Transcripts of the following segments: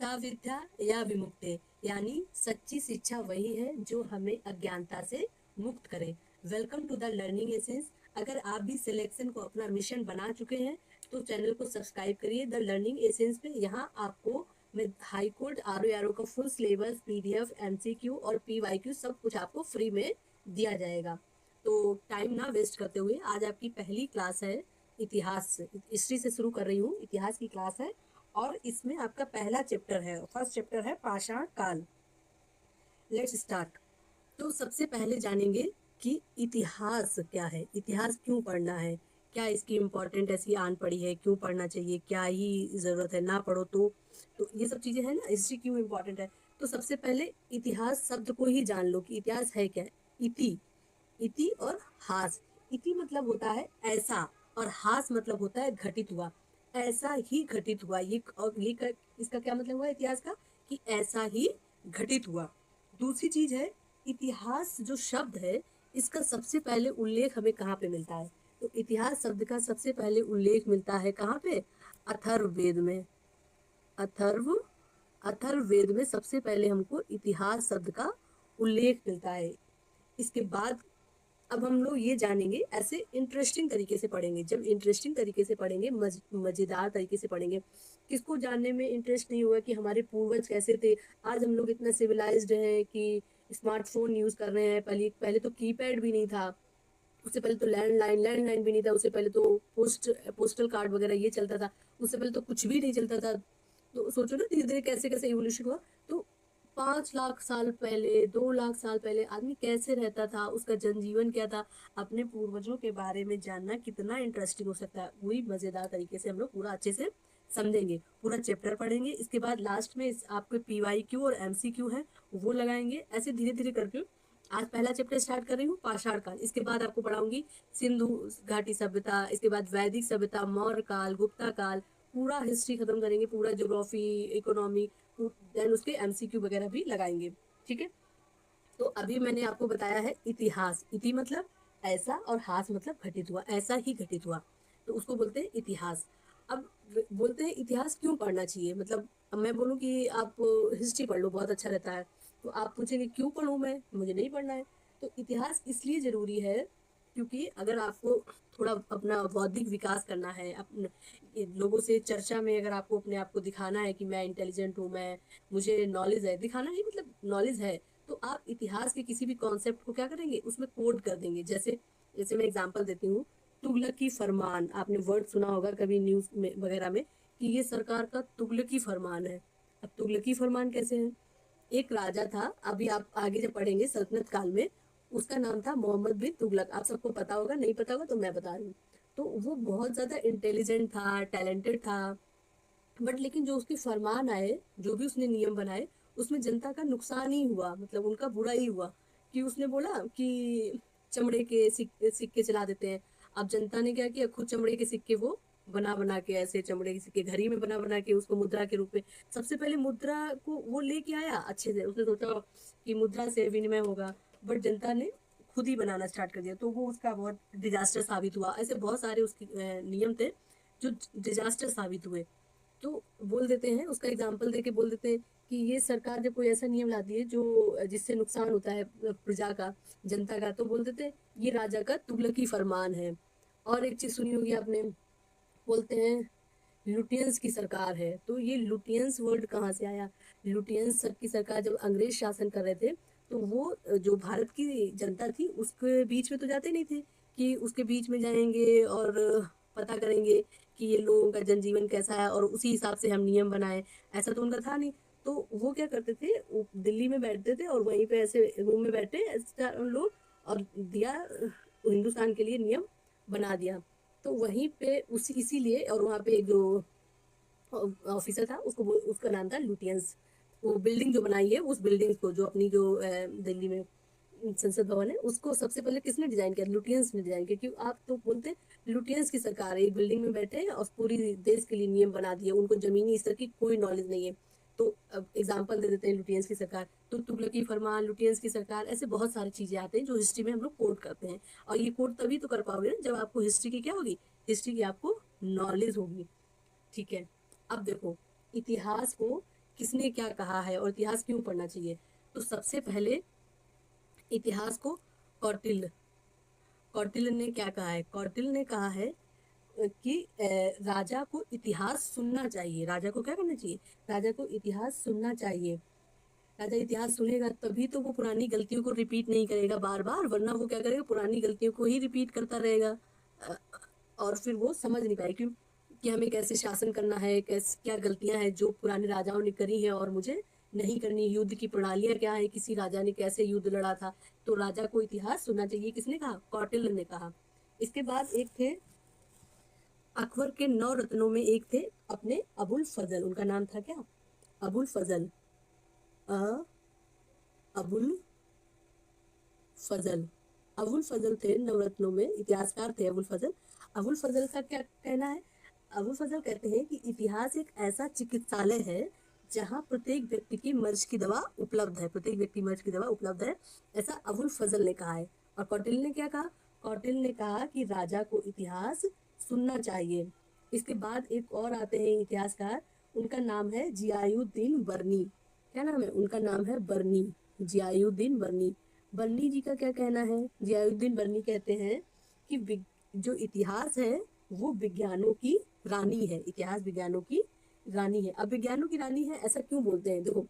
साविद्या या विमुक्ते, यानी सच्ची शिक्षा वही है जो हमें अज्ञानता से मुक्त करे। Welcome to the Learning Essence. अगर आप भी सिलेक्शन को अपना मिशन बना चुके हैं तो चैनल को सब्सक्राइब करिए द लर्निंग एसेंस पे। यहाँ आपको हाई कोर्ट आर का फुल सिलेबस, पीडीएफ, एमसीक्यू और पीवाईक्यू सब कुछ आपको फ्री में दिया जाएगा। तो टाइम ना वेस्ट करते हुए आज आपकी पहली क्लास है इतिहास, हिस्ट्री से शुरू कर रही हूँ, इतिहास की क्लास है और इसमें आपका पहला चैप्टर है, फर्स्ट चैप्टर है पाषाण काल। Let's start. तो सबसे पहले जानेंगे कि इतिहास क्या है, इतिहास क्यों पढ़ना है, क्या इसकी इम्पोर्टेंट ऐसी आन पड़ी है, क्यों पढ़ना चाहिए, क्या ही जरूरत है, ना पढ़ो तो ये सब चीजें हैं ना, हिस्ट्री क्यों इम्पोर्टेंट है। तो सबसे पहले इतिहास शब्द को ही जान लो कि इतिहास है क्या। इति, इति और हास। इति मतलब होता है ऐसा और हास मतलब होता है घटित हुआ, ऐसा ही घटित हुआ। ये और ये इसका क्या मतलब हुआ इतिहास का, कि ऐसा ही घटित हुआ। दूसरी चीज है, इतिहास जो शब्द है इसका सबसे पहले उल्लेख हमें कहाँ पे मिलता है। तो इतिहास शब्द का सबसे पहले उल्लेख मिलता है कहाँ पे, अथर्ववेद में। अथर्व अथर्ववेद में सबसे पहले हमको इतिहास शब्द का उल्लेख मिलता है। इसके बाद अब हम लोग ये जानेंगे, ऐसे इंटरेस्टिंग तरीके से पढ़ेंगे। जब इंटरेस्टिंग तरीके से पढ़ेंगे, मजेदार तरीके से पढ़ेंगे। किसको जानने में इंटरेस्ट नहीं होगा कि हमारे पूर्वज कैसे थे। आज हम लोग इतना सिविलाइज्ड हैं कि स्मार्टफोन यूज कर रहे हैं, पहले पहले तो कीपैड भी नहीं था, उससे पहले तो लैंडलाइन भी नहीं था, उससे पहले तो पोस्टल कार्ड वगैरह ये चलता था, उससे पहले तो कुछ भी नहीं चलता था। तो सोचो ना धीरे धीरे कैसे कैसे इवोल्यूशन हुआ। तो 5 लाख साल पहले, 2 लाख साल पहले आदमी कैसे रहता था, उसका जनजीवन क्या था, अपने पूर्वजों के बारे में जानना कितना इंटरेस्टिंग हो सकता है। वही मजेदार तरीके से हम लोग पूरा अच्छे से समझेंगे, पूरा चैप्टर पढ़ेंगे। इसके बाद लास्ट में आपके पीवाईक्यू और एमसीक्यू है वो लगाएंगे, ऐसे धीरे धीरे करके। आज पहला चैप्टर स्टार्ट कर रही हूँ पाषाण काल। इसके बाद आपको पढ़ाऊंगी सिंधु घाटी सभ्यता, इसके बाद वैदिक सभ्यता, मौर्य काल, गुप्ता काल। पूरा हिस्ट्री खत्म करेंगे, पूरा ज्योग्राफी, इकोनॉमी, देन उसके एमसीक्यू वगैरह भी लगाएंगे। ठीक है। तो अभी मैंने आपको बताया है इतिहास। इति मतलब ऐसा और हास मतलब घटित हुआ, ऐसा ही घटित हुआ, तो उसको बोलते हैं इतिहास। अब बोलते हैं इतिहास क्यों पढ़ना चाहिए। मतलब अब मैं बोलूं कि आप हिस्ट्री पढ़ लो बहुत अच्छा रहता है, तो आप पूछेंगे क्यों पढ़ूं, मैं मुझे नहीं पढ़ना है। तो इतिहास इसलिए जरूरी है क्योंकि अगर आपको थोड़ा अपना बौद्धिक विकास करना है, अपने लोगों से चर्चा में अगर आपको अपने आप को दिखाना है कि मैं इंटेलिजेंट हूँ, मैं मुझे नॉलेज है, दिखाना नहीं मतलब नॉलेज है, तो आप इतिहास के किसी भी कॉन्सेप्ट को क्या करेंगे, उसमें कोड कर देंगे। जैसे जैसे मैं एग्जांपल देती हूँ, तुगलकी फरमान, आपने वर्ड सुना होगा कभी न्यूज में वगैरह में कि ये सरकार का तुगलकी फरमान है। अब तुगलकी फरमान कैसे है, एक राजा था, अभी आप आगे जब पढ़ेंगे सल्तनत काल में, उसका नाम था मोहम्मद बिन तुगलक। आप सबको पता होगा, नहीं पता होगा तो मैं बता रही हूँ। तो वो बहुत ज्यादा इंटेलिजेंट था, टैलेंटेड था, बट लेकिन जो उसके फरमान आए, जो भी उसने नियम बनाए, उसमें जनता का नुकसान ही हुआ, मतलब उनका बुरा ही हुआ। कि उसने बोला कि चमड़े के सिक्के चला देते हैं। अब जनता ने क्या किया, खुद चमड़े के सिक्के वो बना बना के, ऐसे चमड़े के सिक्के घर ही में बना बना के उसको मुद्रा के रूप में, सबसे पहले मुद्रा को वो लेके आया अच्छे से, उसने सोचा कि मुद्रा से विनिमय होगा, बट जनता ने खुद ही बनाना स्टार्ट कर दिया, तो वो उसका बहुत डिजास्टर साबित हुआ। ऐसे बहुत सारे उसके नियम थे जो डिजास्टर साबित हुए। तो बोल देते हैं, उसका एग्जाम्पल देके बोल देते हैं कि ये सरकार जब कोई ऐसा नियम लाती है जो जिससे नुकसान होता है प्रजा का, जनता का, तो बोल देते हैं ये राजा का तुगलकी फरमान है। और एक चीज सुनी होगी आपने, बोलते हैं लुटियंस की सरकार है। तो ये लुटियंस वर्ड कहाँ से आया, लुटियंस की सरकार जब अंग्रेज शासन कर रहे थे, तो वो जो भारत की जनता थी उसके बीच में तो जाते नहीं थे कि उसके बीच में जाएंगे और पता करेंगे कि ये लोगों का जनजीवन कैसा है और उसी हिसाब से हम नियम बनाए, ऐसा तो उनका था नहीं। तो वो क्या करते थे, वो दिल्ली में बैठते थे और वहीं पे ऐसे रूम में बैठे लोग, और दिया हिंदुस्तान के लिए नियम बना दिया। तो वहीं पे उसी इसीलिए, और वहाँ पे एक जो ऑफिसर था उसका नाम था लुटियंस। वो बिल्डिंग जो बनाई है, उस बिल्डिंग को जो अपनी जो दिल्ली में संसद भवन है, उसको सबसे पहले किसने डिजाइन किया, लुटियंस ने डिजाइन किया। क्योंकि आप तो बोलते हैं लुटियंस की सरकार है, एक बिल्डिंग में बैठे हैं और पूरी देश के लिए नियम बना दिए, उनको जमीनी स्तर की कोई नॉलेज नहीं है। तो अब एग्जाम्पल दे देते हैं लुटियंस की सरकार, तो तुगलकी फरमान, लुटियंस की सरकार, ऐसे बहुत सारी चीजें आते हैं जो हिस्ट्री में हम लोग कोड करते हैं। और ये कोड तभी तो कर पाओगे ना जब आपको हिस्ट्री की क्या होगी, हिस्ट्री की आपको नॉलेज होगी। ठीक है। अब देखो, इतिहास को किसने क्या कहा है और इतिहास क्यों पढ़ना चाहिए। तो सबसे पहले इतिहास को कौटिल्य कौटिल्य ने क्या कहा है, कौटिल्य ने कहा है कि राजा को इतिहास सुनना चाहिए। राजा को क्या करना चाहिए, राजा को इतिहास सुनना चाहिए। राजा इतिहास सुनेगा तभी तो वो पुरानी गलतियों को रिपीट नहीं करेगा बार बार, वरना वो क्या करेगा, पुरानी गलतियों को ही रिपीट करता रहेगा। अ, और फिर वो समझ नहीं पाए कि हमें कैसे शासन करना है, कैसे क्या गलतियां हैं जो पुराने राजाओं ने करी है और मुझे नहीं करनी, युद्ध की प्रणालियां क्या है, किसी राजा ने कैसे युद्ध लड़ा था। तो राजा को इतिहास सुनना चाहिए, किसने कहा, कौटिल्य ने कहा। इसके बाद एक थे अकबर के 9 रत्नों में, एक थे अपने अबुल फजल, उनका नाम था क्या, अबुल फजल, अबुल फजल। अबुल फजल थे नवरत्नों में, इतिहासकार थे अबुल फजल। अबुल फजल का क्या कहना है, अबुल फजल कहते हैं कि इतिहास एक ऐसा चिकित्सालय है जहाँ प्रत्येक व्यक्ति की मर्ज की दवा उपलब्ध है, प्रत्येक व्यक्ति मर्ज की दवा उपलब्ध है, ऐसा अबुल फजल ने कहा है। और कौटिल्य ने क्या कहा, कौटिल्य ने कहा कि राजा को इतिहास सुनना चाहिए। इसके बाद एक और आते हैं इतिहासकार, उनका नाम है जियाउद्दीन बर्नी। क्या नाम है उनका, नाम है बर्नी, जियाउद्दीन बर्नी। बर्नी जी का क्या कहना है, जियाउद्दीन बर्नी कहते हैं कि जो इतिहास है वो विज्ञानों की रानी है, इतिहास विज्ञानों की रानी है। अब विज्ञानों की रानी है ऐसा क्यों बोलते हैं, देखो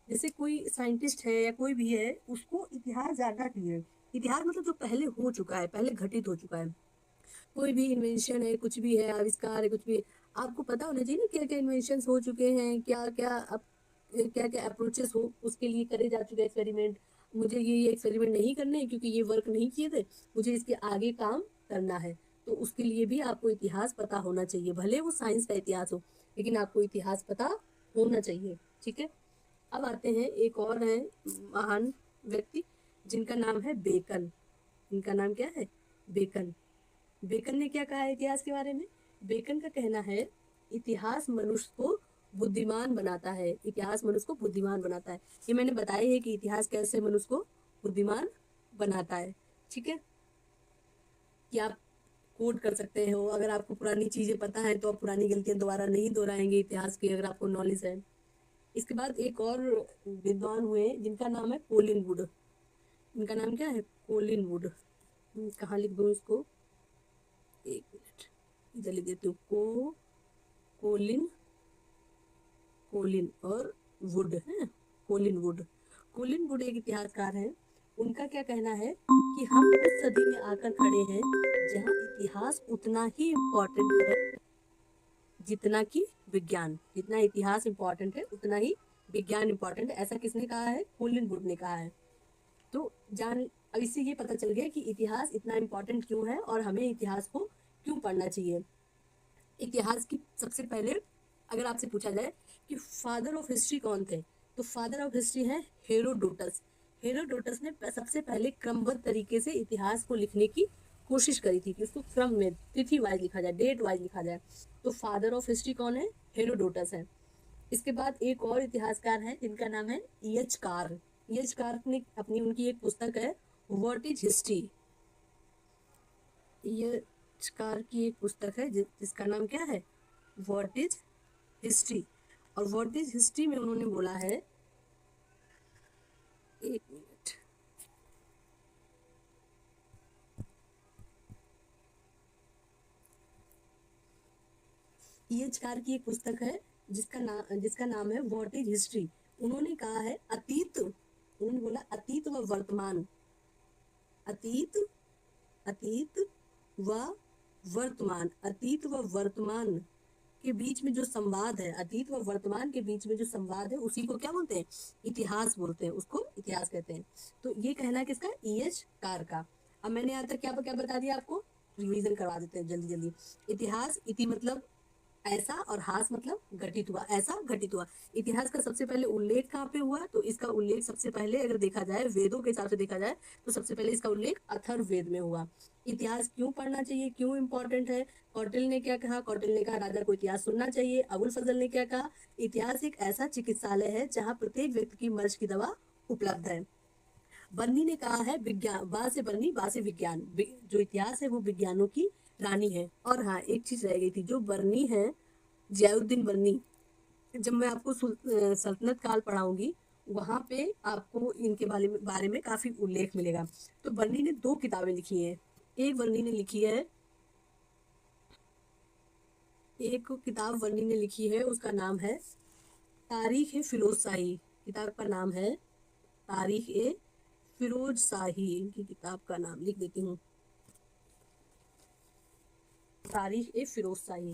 जैसे कोई साइंटिस्ट है या कोई भी है, उसको इतिहास जानना चाहिए। इतिहास मतलब जो पहले हो चुका है, पहले घटित हो चुका है। कोई भी इन्वेंशन है, कुछ भी है, आविष्कार है, कुछ भी है, आपको पता होना चाहिए ना क्या क्या इन्वेंशन हो चुके हैं, क्या क्या क्या क्या अप्रोचेस हो उसके लिए करे जा चुके एक्सपेरिमेंट। मुझे ये एक्सपेरिमेंट नहीं करने हैं क्योंकि ये वर्क नहीं किए थे, मुझे इसके आगे काम करना है, तो उसके लिए भी आपको इतिहास पता होना चाहिए, भले वो साइंस का इतिहास हो, लेकिन आपको इतिहास पता होना चाहिए। ठीक है, अब आते हैं एक और है महान व्यक्ति जिनका नाम है बेकन। इनका नाम क्या है, बेकन। बेकन ने क्या कहा है इतिहास के बारे में, बेकन का कहना है इतिहास मनुष्य को बुद्धिमान बनाता है, इतिहास मनुष्य को बुद्धिमान बनाता है। ये मैंने बताया है कि इतिहास कैसे मनुष्य को बुद्धिमान बनाता है। ठीक है, कि आप कोड कर सकते हो, अगर आपको पुरानी चीजें पता है तो आप पुरानी गलतियां दोबारा नहीं दोहराएंगे इतिहास की, अगर आपको नॉलेज है। इसके बाद एक और विद्वान हुए जिनका नाम है कोलिन वुड। इनका नाम क्या है, कोलिन वुड। कहाँ लिख दूं इसको, एक मिनट इधर लिख देती हूँ, कोलिन कोलिन और वुड है, कोलिन वुड। कोलिन वुड एक इतिहासकार है। उनका क्या कहना है कि हम उस सदी में आकर खड़े हैं जहाँ इतिहास उतना ही इम्पोर्टेंट है जितना कि विज्ञान, जितना इतिहास इम्पोर्टेंट है उतना ही विज्ञान इम्पोर्टेंट है, ऐसा किसने कहा है, कोलिन वुड ने कहा है। तो जान, अब इससे ये पता चल गया कि इतिहास इतना इम्पोर्टेंट क्यों है और हमें इतिहास को क्यों पढ़ना चाहिए। इतिहास की सबसे पहले अगर आपसे पूछा जाए कि फादर ऑफ हिस्ट्री कौन थे, तो फादर ऑफ हिस्ट्री है हेरोडोटस। हेरोडोटस ने सबसे पहले क्रमबद्ध तरीके से इतिहास को लिखने की कोशिश करी थी कि उसको क्रम में तिथि वाइज लिखा जाए, डेट वाइज लिखा जाए। तो फादर ऑफ हिस्ट्री कौन है, हेरोडोटस है। इसके बाद एक और इतिहासकार है जिनका नाम है ईएच कार। ईएच कार ने अपनी उनकी एक पुस्तक है what is history. EH car की एक पुस्तक है जिसका नाम क्या है, व्हाट इज हिस्ट्री। और व्हाट इज हिस्ट्री में उन्होंने बोला है, एक मिनट, ईएच कार की एक पुस्तक है जिसका नाम है व्हाट इज हिस्ट्री। उन्होंने कहा है अतीत, उन्होंने बोला अतीत व वर्तमान, अतीत अतीत व वर्तमान, अतीत व वर्तमान के बीच में जो संवाद है, अतीत व वर्तमान के बीच में जो संवाद है उसी को क्या बोलते हैं, इतिहास बोलते हैं, उसको इतिहास कहते हैं। तो ये कहना है किसका, ईएच कार का। अब मैंने यहाँ तक क्या क्या बता दिया आपको, रिवीजन करवा देते हैं जल्दी जल्दी। इतिहास, इति मतलब ऐसा और हास मतलब घटित हुआ, ऐसा घटित हुआ। इतिहास का सबसे पहले उल्लेख कहाँ पे हुआ, तो इसका उल्लेख सबसे पहले अगर देखा जाए वेदों के हिसाब से देखा जाए तो सबसे पहले इसका उल्लेख अथर्ववेद में हुआ। इतिहास क्यों पढ़ना चाहिए, क्यों इंपॉर्टेंट है, कौटिल्य ने क्या कहा, कौटिल्य ने कहा राजा को इतिहास सुनना चाहिए। अबुल फजल ने क्या कहा, इतिहास एक ऐसा चिकित्सालय है जहाँ प्रत्येक व्यक्ति की मर्ज की दवा उपलब्ध है। बर्नी ने कहा है विज्ञान, बा से बर्नी, बा से विज्ञान, जो इतिहास है वो विज्ञानों की रानी है। और हाँ एक चीज रह गई थी, जो बर्नी है जियाउद्दीन बर्नी, जब मैं आपको सल्तनत काल पढ़ाऊंगी वहां पे आपको इनके बारे में काफी उल्लेख मिलेगा। तो बर्नी ने दो किताबें लिखी हैं। एक बर्नी ने लिखी है एक किताब बर्नी ने लिखी है, उसका नाम है तारीख ए फिरोज शाही। किताब का नाम है तारीख ए फिरोज शाही। इनकी किताब का नाम लिख देती हूँ, तारीख ए फिरोज शाही।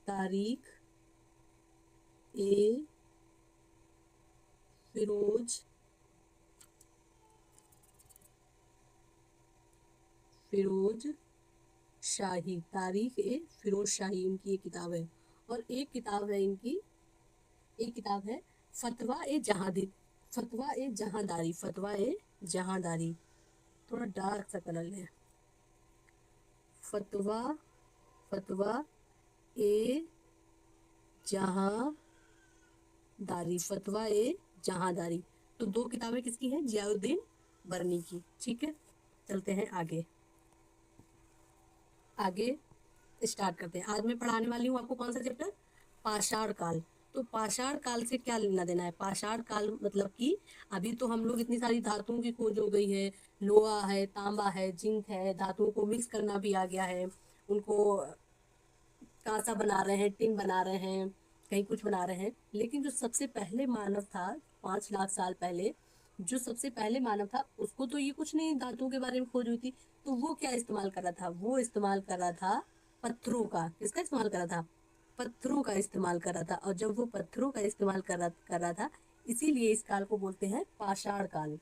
तारीख ए फिरोज फिरोज शाही, तारीख ए फिरोज शाही इनकी एक किताब है। और एक किताब है इनकी, एक किताब है फतवा ए जहादी, फतवा ए जहांदारी, फतवा ए जहांदारी। थोड़ा डार्क सा कलर है। फतवा फतवा ए जहांदारी, फतवा ए जहांदारी। तो दो किताबें किसकी हैं? जियाउद्दीन बर्नी की। ठीक है, चलते हैं आगे। आगे स्टार्ट करते हैं। आज मैं पढ़ाने वाली हूँ आपको कौन सा चैप्टर? पाषाण काल। तो पाषाण काल से क्या लेना देना है? पाषाण काल मतलब कि अभी तो हम लोग इतनी सारी धातुओं की खोज हो गई है, लोहा है, तांबा है, जिंक है, धातुओं को मिक्स करना भी आ गया है, उनको कांसा बना रहे हैं, टिन बना रहे हैं, कहीं कुछ बना रहे हैं। लेकिन जो सबसे पहले मानव था 5 लाख साल पहले, जो सबसे पहले मानव था उसको तो ये कुछ नहीं धातुओं के बारे में खोज हुई थी। तो वो क्या इस्तेमाल कर रहा था? वो इस्तेमाल कर रहा था पत्थरों का। किसका इस्तेमाल कर रहा था? पत्थरों का इस्तेमाल कर रहा था। और जब वो पत्थरों का इस्तेमाल कर रहा था, इसीलिए इस काल को बोलते हैं पाषाण काल।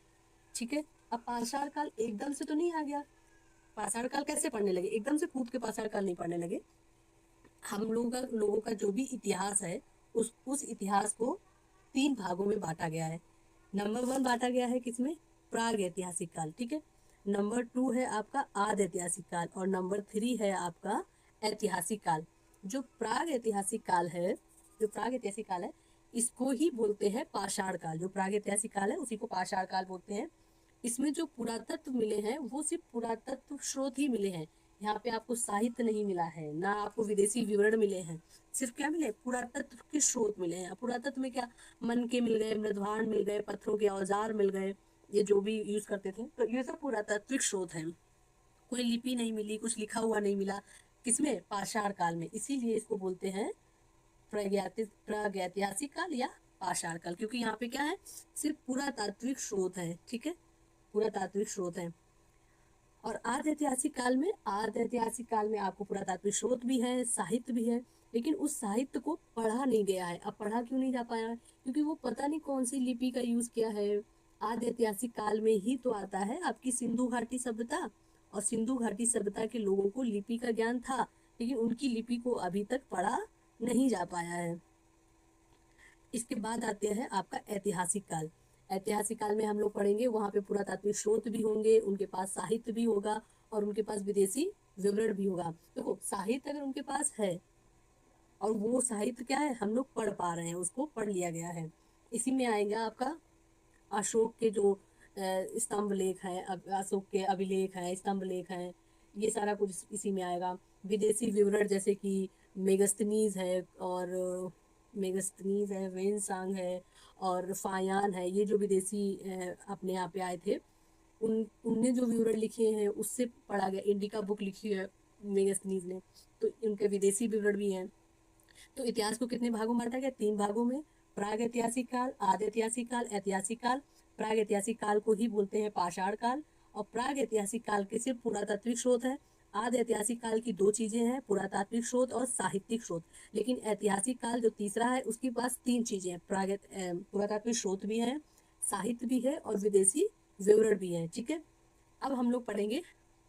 ठीक है। अब पाषाण काल एकदम से तो नहीं आ गया। पाषाण काल कैसे पढ़ने लगे? एकदम से कूद के पाषाण काल नहीं पढ़ने लगे। हम लोगों का जो भी इतिहास है, उस इतिहास को 3 भागों में बांटा गया है। नंबर 1 बांटा गया है किसमें? प्राग ऐतिहासिक काल। ठीक है। नंबर 2 है आपका आद ऐतिहासिक काल, और नंबर 3 है आपका ऐतिहासिक काल। जो प्राग ऐतिहासिक काल है, जो प्राग ऐतिहासिक काल है, इसको ही बोलते हैं पाषाण काल। जो प्राग ऐतिहासिक काल है उसी को पाषाण काल बोलते हैं। इसमें जो पुरातत्व मिले हैं वो सिर्फ पुरातत्व स्रोत ही मिले हैं। यहाँ पे आपको साहित्य नहीं मिला है, ना आपको विदेशी विवरण मिले हैं। सिर्फ क्या मिले? पुरातत्व के स्रोत मिले हैं। पुरातत्व में क्या? मन के मिल गए, मृदभांड मिल गए, पत्थरों के औजार मिल गए, ये जो भी यूज करते थे, तो ये सब पुरातात्विक स्रोत हैं। कोई लिपि नहीं मिली, कुछ लिखा हुआ नहीं मिला। किसमें? पाषाण काल में। इसीलिए इसको बोलते हैं प्रागैतिहासिक काल या पाषाण काल, क्योंकि यहाँ पे क्या है? सिर्फ पुरातात्विक स्रोत है। ठीक है, पुरातात्विक स्रोत है। और आद ऐतिहासिक काल में आपको पुरातात्विक स्रोत भी है, साहित्य भी है, लेकिन उस साहित्य को पढ़ा नहीं गया है। अब पढ़ा क्यों नहीं जा पाया? क्योंकि वो पता नहीं कौन सी लिपि का यूज किया है। आद ऐतिहासिक काल में ही तो आता है आपकी सिंधु घाटी सभ्यता, और सिंधु घाटी सभ्यता के लोगों को लिपि का ज्ञान था, लेकिन उनकी लिपि को अभी तक पढ़ा नहीं जा पाया है। इसके बाद आते हैं आपका ऐतिहासिक काल। ऐतिहासिक काल में हम लोग पढ़ेंगे, वहां पे पुरातात्विक स्रोत भी होंगे, उनके पास साहित्य भी होगा, और उनके पास विदेशी विवरण भी होगा। देखो, साहित्य अगर उनके पास है, और वो साहित्य क्या है? हम लोग पढ़ पा रहे हैं, उसको पढ़ लिया गया है। इसी में आएगा आपका अशोक के जो स्तंभ लेख है, अशोक के अभिलेख है, स्तंभ लेख है, ये सारा कुछ इसी में आएगा। विदेशी विवरण जैसे कि मेगस्थनीज है, और मेगस्थनीज है, वेनसांग है, और फायान है, ये जो विदेशी अपने यहाँ पे आए थे, उनने जो विवरण लिखे हैं उससे पढ़ा गया। इंडिका बुक लिखी है मेगस्थनीज ने, तो उनके विदेशी विवरण भी हैं। तो इतिहास को कितने भागों में बांटा गया? 3 भागों में। प्राग ऐतिहासिक काल, आद ऐतिहासिक काल, ऐतिहासिक काल। प्राग ऐतिहासिक काल को ही बोलते हैं पाषाण काल। और प्राग ऐतिहासिक काल के सिर्फ पुरातात्विक स्रोत है। आद ऐतिहासिक काल की 2 चीजें हैं, पुरातात्विक स्रोत और साहित्यिक स्रोत। लेकिन ऐतिहासिक काल जो तीसरा है, उसके पास 3 चीजें हैं, पुरातात्विक स्रोत भी है, साहित्य भी है, और विदेशी विवरण भी है। ठीक है। अब हम लोग पढ़ेंगे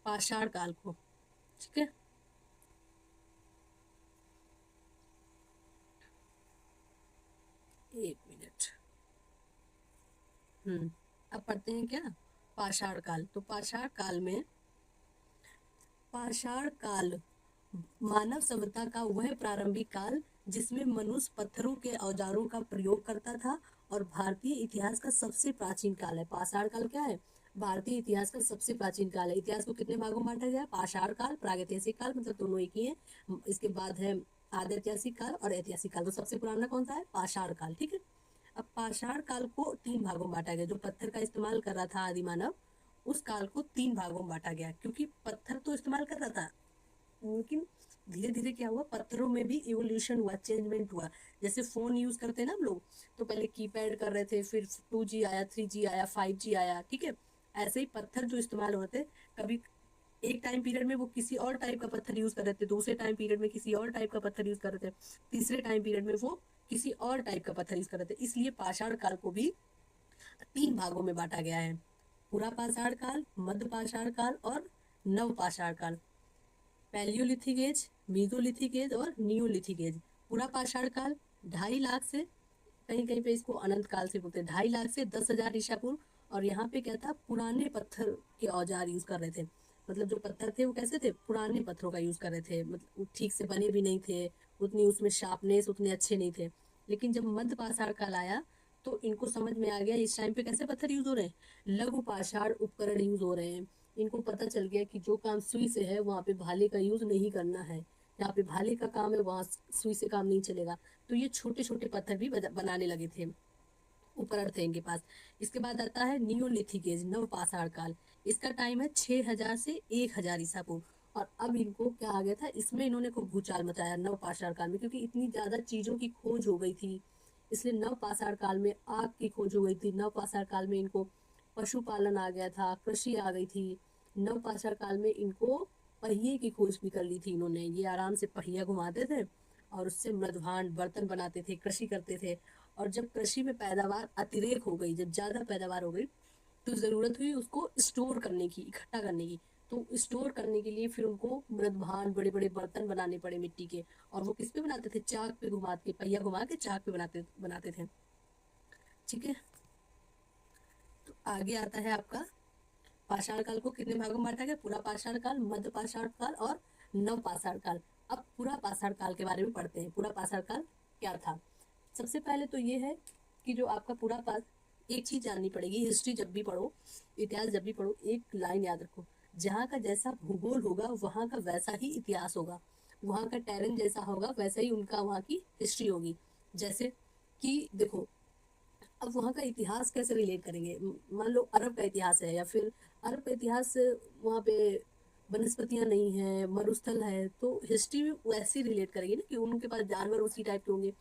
पाषाण काल को। ठीक है। एक मिनट। अब पढ़ते हैं क्या? पाषाण काल। तो पाषाण काल मानव सभ्यता का वह प्रारंभिक काल जिसमें मनुष्य पत्थरों के औजारों का प्रयोग करता था, और भारतीय इतिहास का सबसे प्राचीन काल है। पाषाण काल क्या है? भारतीय इतिहास का सबसे प्राचीन काल है। इतिहास को कितने भागों में बांटा गया है? पाषाण काल, प्रागैतिहासिक काल, मतलब दोनों एक ही है। इसके बाद है आद्यैतिहासिक काल और ऐतिहासिक काल। तो सबसे पुराना कौन सा है? पाषाण काल। ठीक है। अब पाषाण काल को 3 भागों में बांटा गया। जो पत्थर का इस्तेमाल कर रहा था आदि मानव, उस काल को 3 भागों में बांटा गया, क्योंकि पत्थर तो इस्तेमाल कर रहा था, लेकिन धीरे धीरे क्या हुआ, पत्थरों में भी इवोल्यूशन हुआ, चेंजमेंट हुआ। जैसे फोन यूज करते हैं ना हम लोग, तो पहले कीपैड कर रहे थे, फिर 2G आया, 3G आया, 5G आया। ठीक है। ऐसे ही पत्थर जो इस्तेमाल होते, कभी एक टाइम पीरियड में वो किसी और टाइप का पत्थर यूज कर रहे थे, दूसरे टाइम पीरियड में किसी और टाइप का पत्थर यूज कर रहे थे, तीसरे टाइम पीरियड में वो किसी और टाइप का पत्थर यूज कर रहे थे। इसलिए पाषाण काल को भी 3 भागों में बांटा गया है। पूरा पाषाण काल, मध्य पाषाण काल और नव पाषाण काल। पैलियोलिथिक एज, मीजोलिथिक एज और नियोलिथिक एज। पूरा पाषाण काल 2.5 लाख से, कहीं कहीं पे इसको अनंत काल से बोलते हैं, 2.5 लाख से 10,000 ईसा पूर्व। और यहाँ पे क्या था, पुराने पत्थर के औजार यूज कर रहे थे। मतलब जो पत्थर थे वो कैसे थे, पुराने पत्थरों का यूज कर रहे थे, मतलब ठीक से बने भी नहीं थे, उतनी उसमें शार्पनेस उतने अच्छे नहीं थे। लेकिन जब मध्य पाषाण काल आया तो इनको समझ में आ गया इस टाइम पे कैसे पत्थर यूज हो रहे हैं, लघु पाषाण उपकरण यूज हो रहे हैं। इनको पता चल गया कि जो काम सुई से है वहाँ पे भाले का यूज नहीं करना है, जहाँ पे भाले का काम है वहाँ सुई से काम नहीं चलेगा। तो ये छोटे छोटे पत्थर भी बनाने लगे थे, उपकरण थे इनके पास। इसके बाद आता है नियोलिथिक एज, नव पाषाण काल। इसका टाइम है 6,000 से 1,000 ईसा पूर्व। और अब इनको क्या आ गया था, इसमें इन्होंने खूब भूचाल मचाया नव पाषाण काल में, क्योंकि इतनी ज्यादा चीजों की खोज हो गई थी। इसलिए नव पाषाण काल में आग की खोज हो गई थी। नव पाषाण काल में इनको पशुपालन आ गया था, कृषि आ गई थी। नव पाषाण काल में इनको पहिए की खोज भी कर ली थी इन्होंने। ये आराम से पहिया घुमाते थे और उससे मृदभांड बर्तन बनाते थे, कृषि करते थे। और जब कृषि में पैदावार अतिरेक हो गई, जब ज्यादा पैदावार हो गई, तो जरूरत हुई उसको स्टोर करने की, इकट्ठा करने की। तो स्टोर करने के लिए फिर उनको मृदभांड, बड़े बड़े बर्तन बनाने पड़े मिट्टी के। और वो किस पे बनाते थे, चाक पे घुमा के, पहिया घुमा के चाक पे बनाते बनाते थे। ठीक है। तो आगे आता है आपका पाषाण काल को कितने भागों में बांटा गया, पूरा पाषाण काल, मध्य पाषाण काल और नव पाषाण काल। अब पूरा पाषाण काल के बारे में पढ़ते हैं। पूरा पाषाण काल क्या था। सबसे पहले तो ये है कि जो आपका पूरा पास, एक चीज जाननी पड़ेगी, हिस्ट्री जब भी पढ़ो, इतिहास जब भी पढ़ो, एक लाइन याद रखो, जहाँ का जैसा भूगोल होगा वहाँ का वैसा ही इतिहास होगा। वहाँ का टेरेन जैसा होगा वैसा ही उनका वहाँ की हिस्ट्री होगी। जैसे कि देखो, अब वहाँ का इतिहास कैसे रिलेट करेंगे, मान लो अरब का इतिहास है, या फिर अरब का इतिहास, वहाँ पे वनस्पतियां नहीं है, मरुस्थल है, तो हिस्ट्री भी वैसे रिलेट करेंगे ना, कि उनके पास जानवर उसी टाइप के होंगे।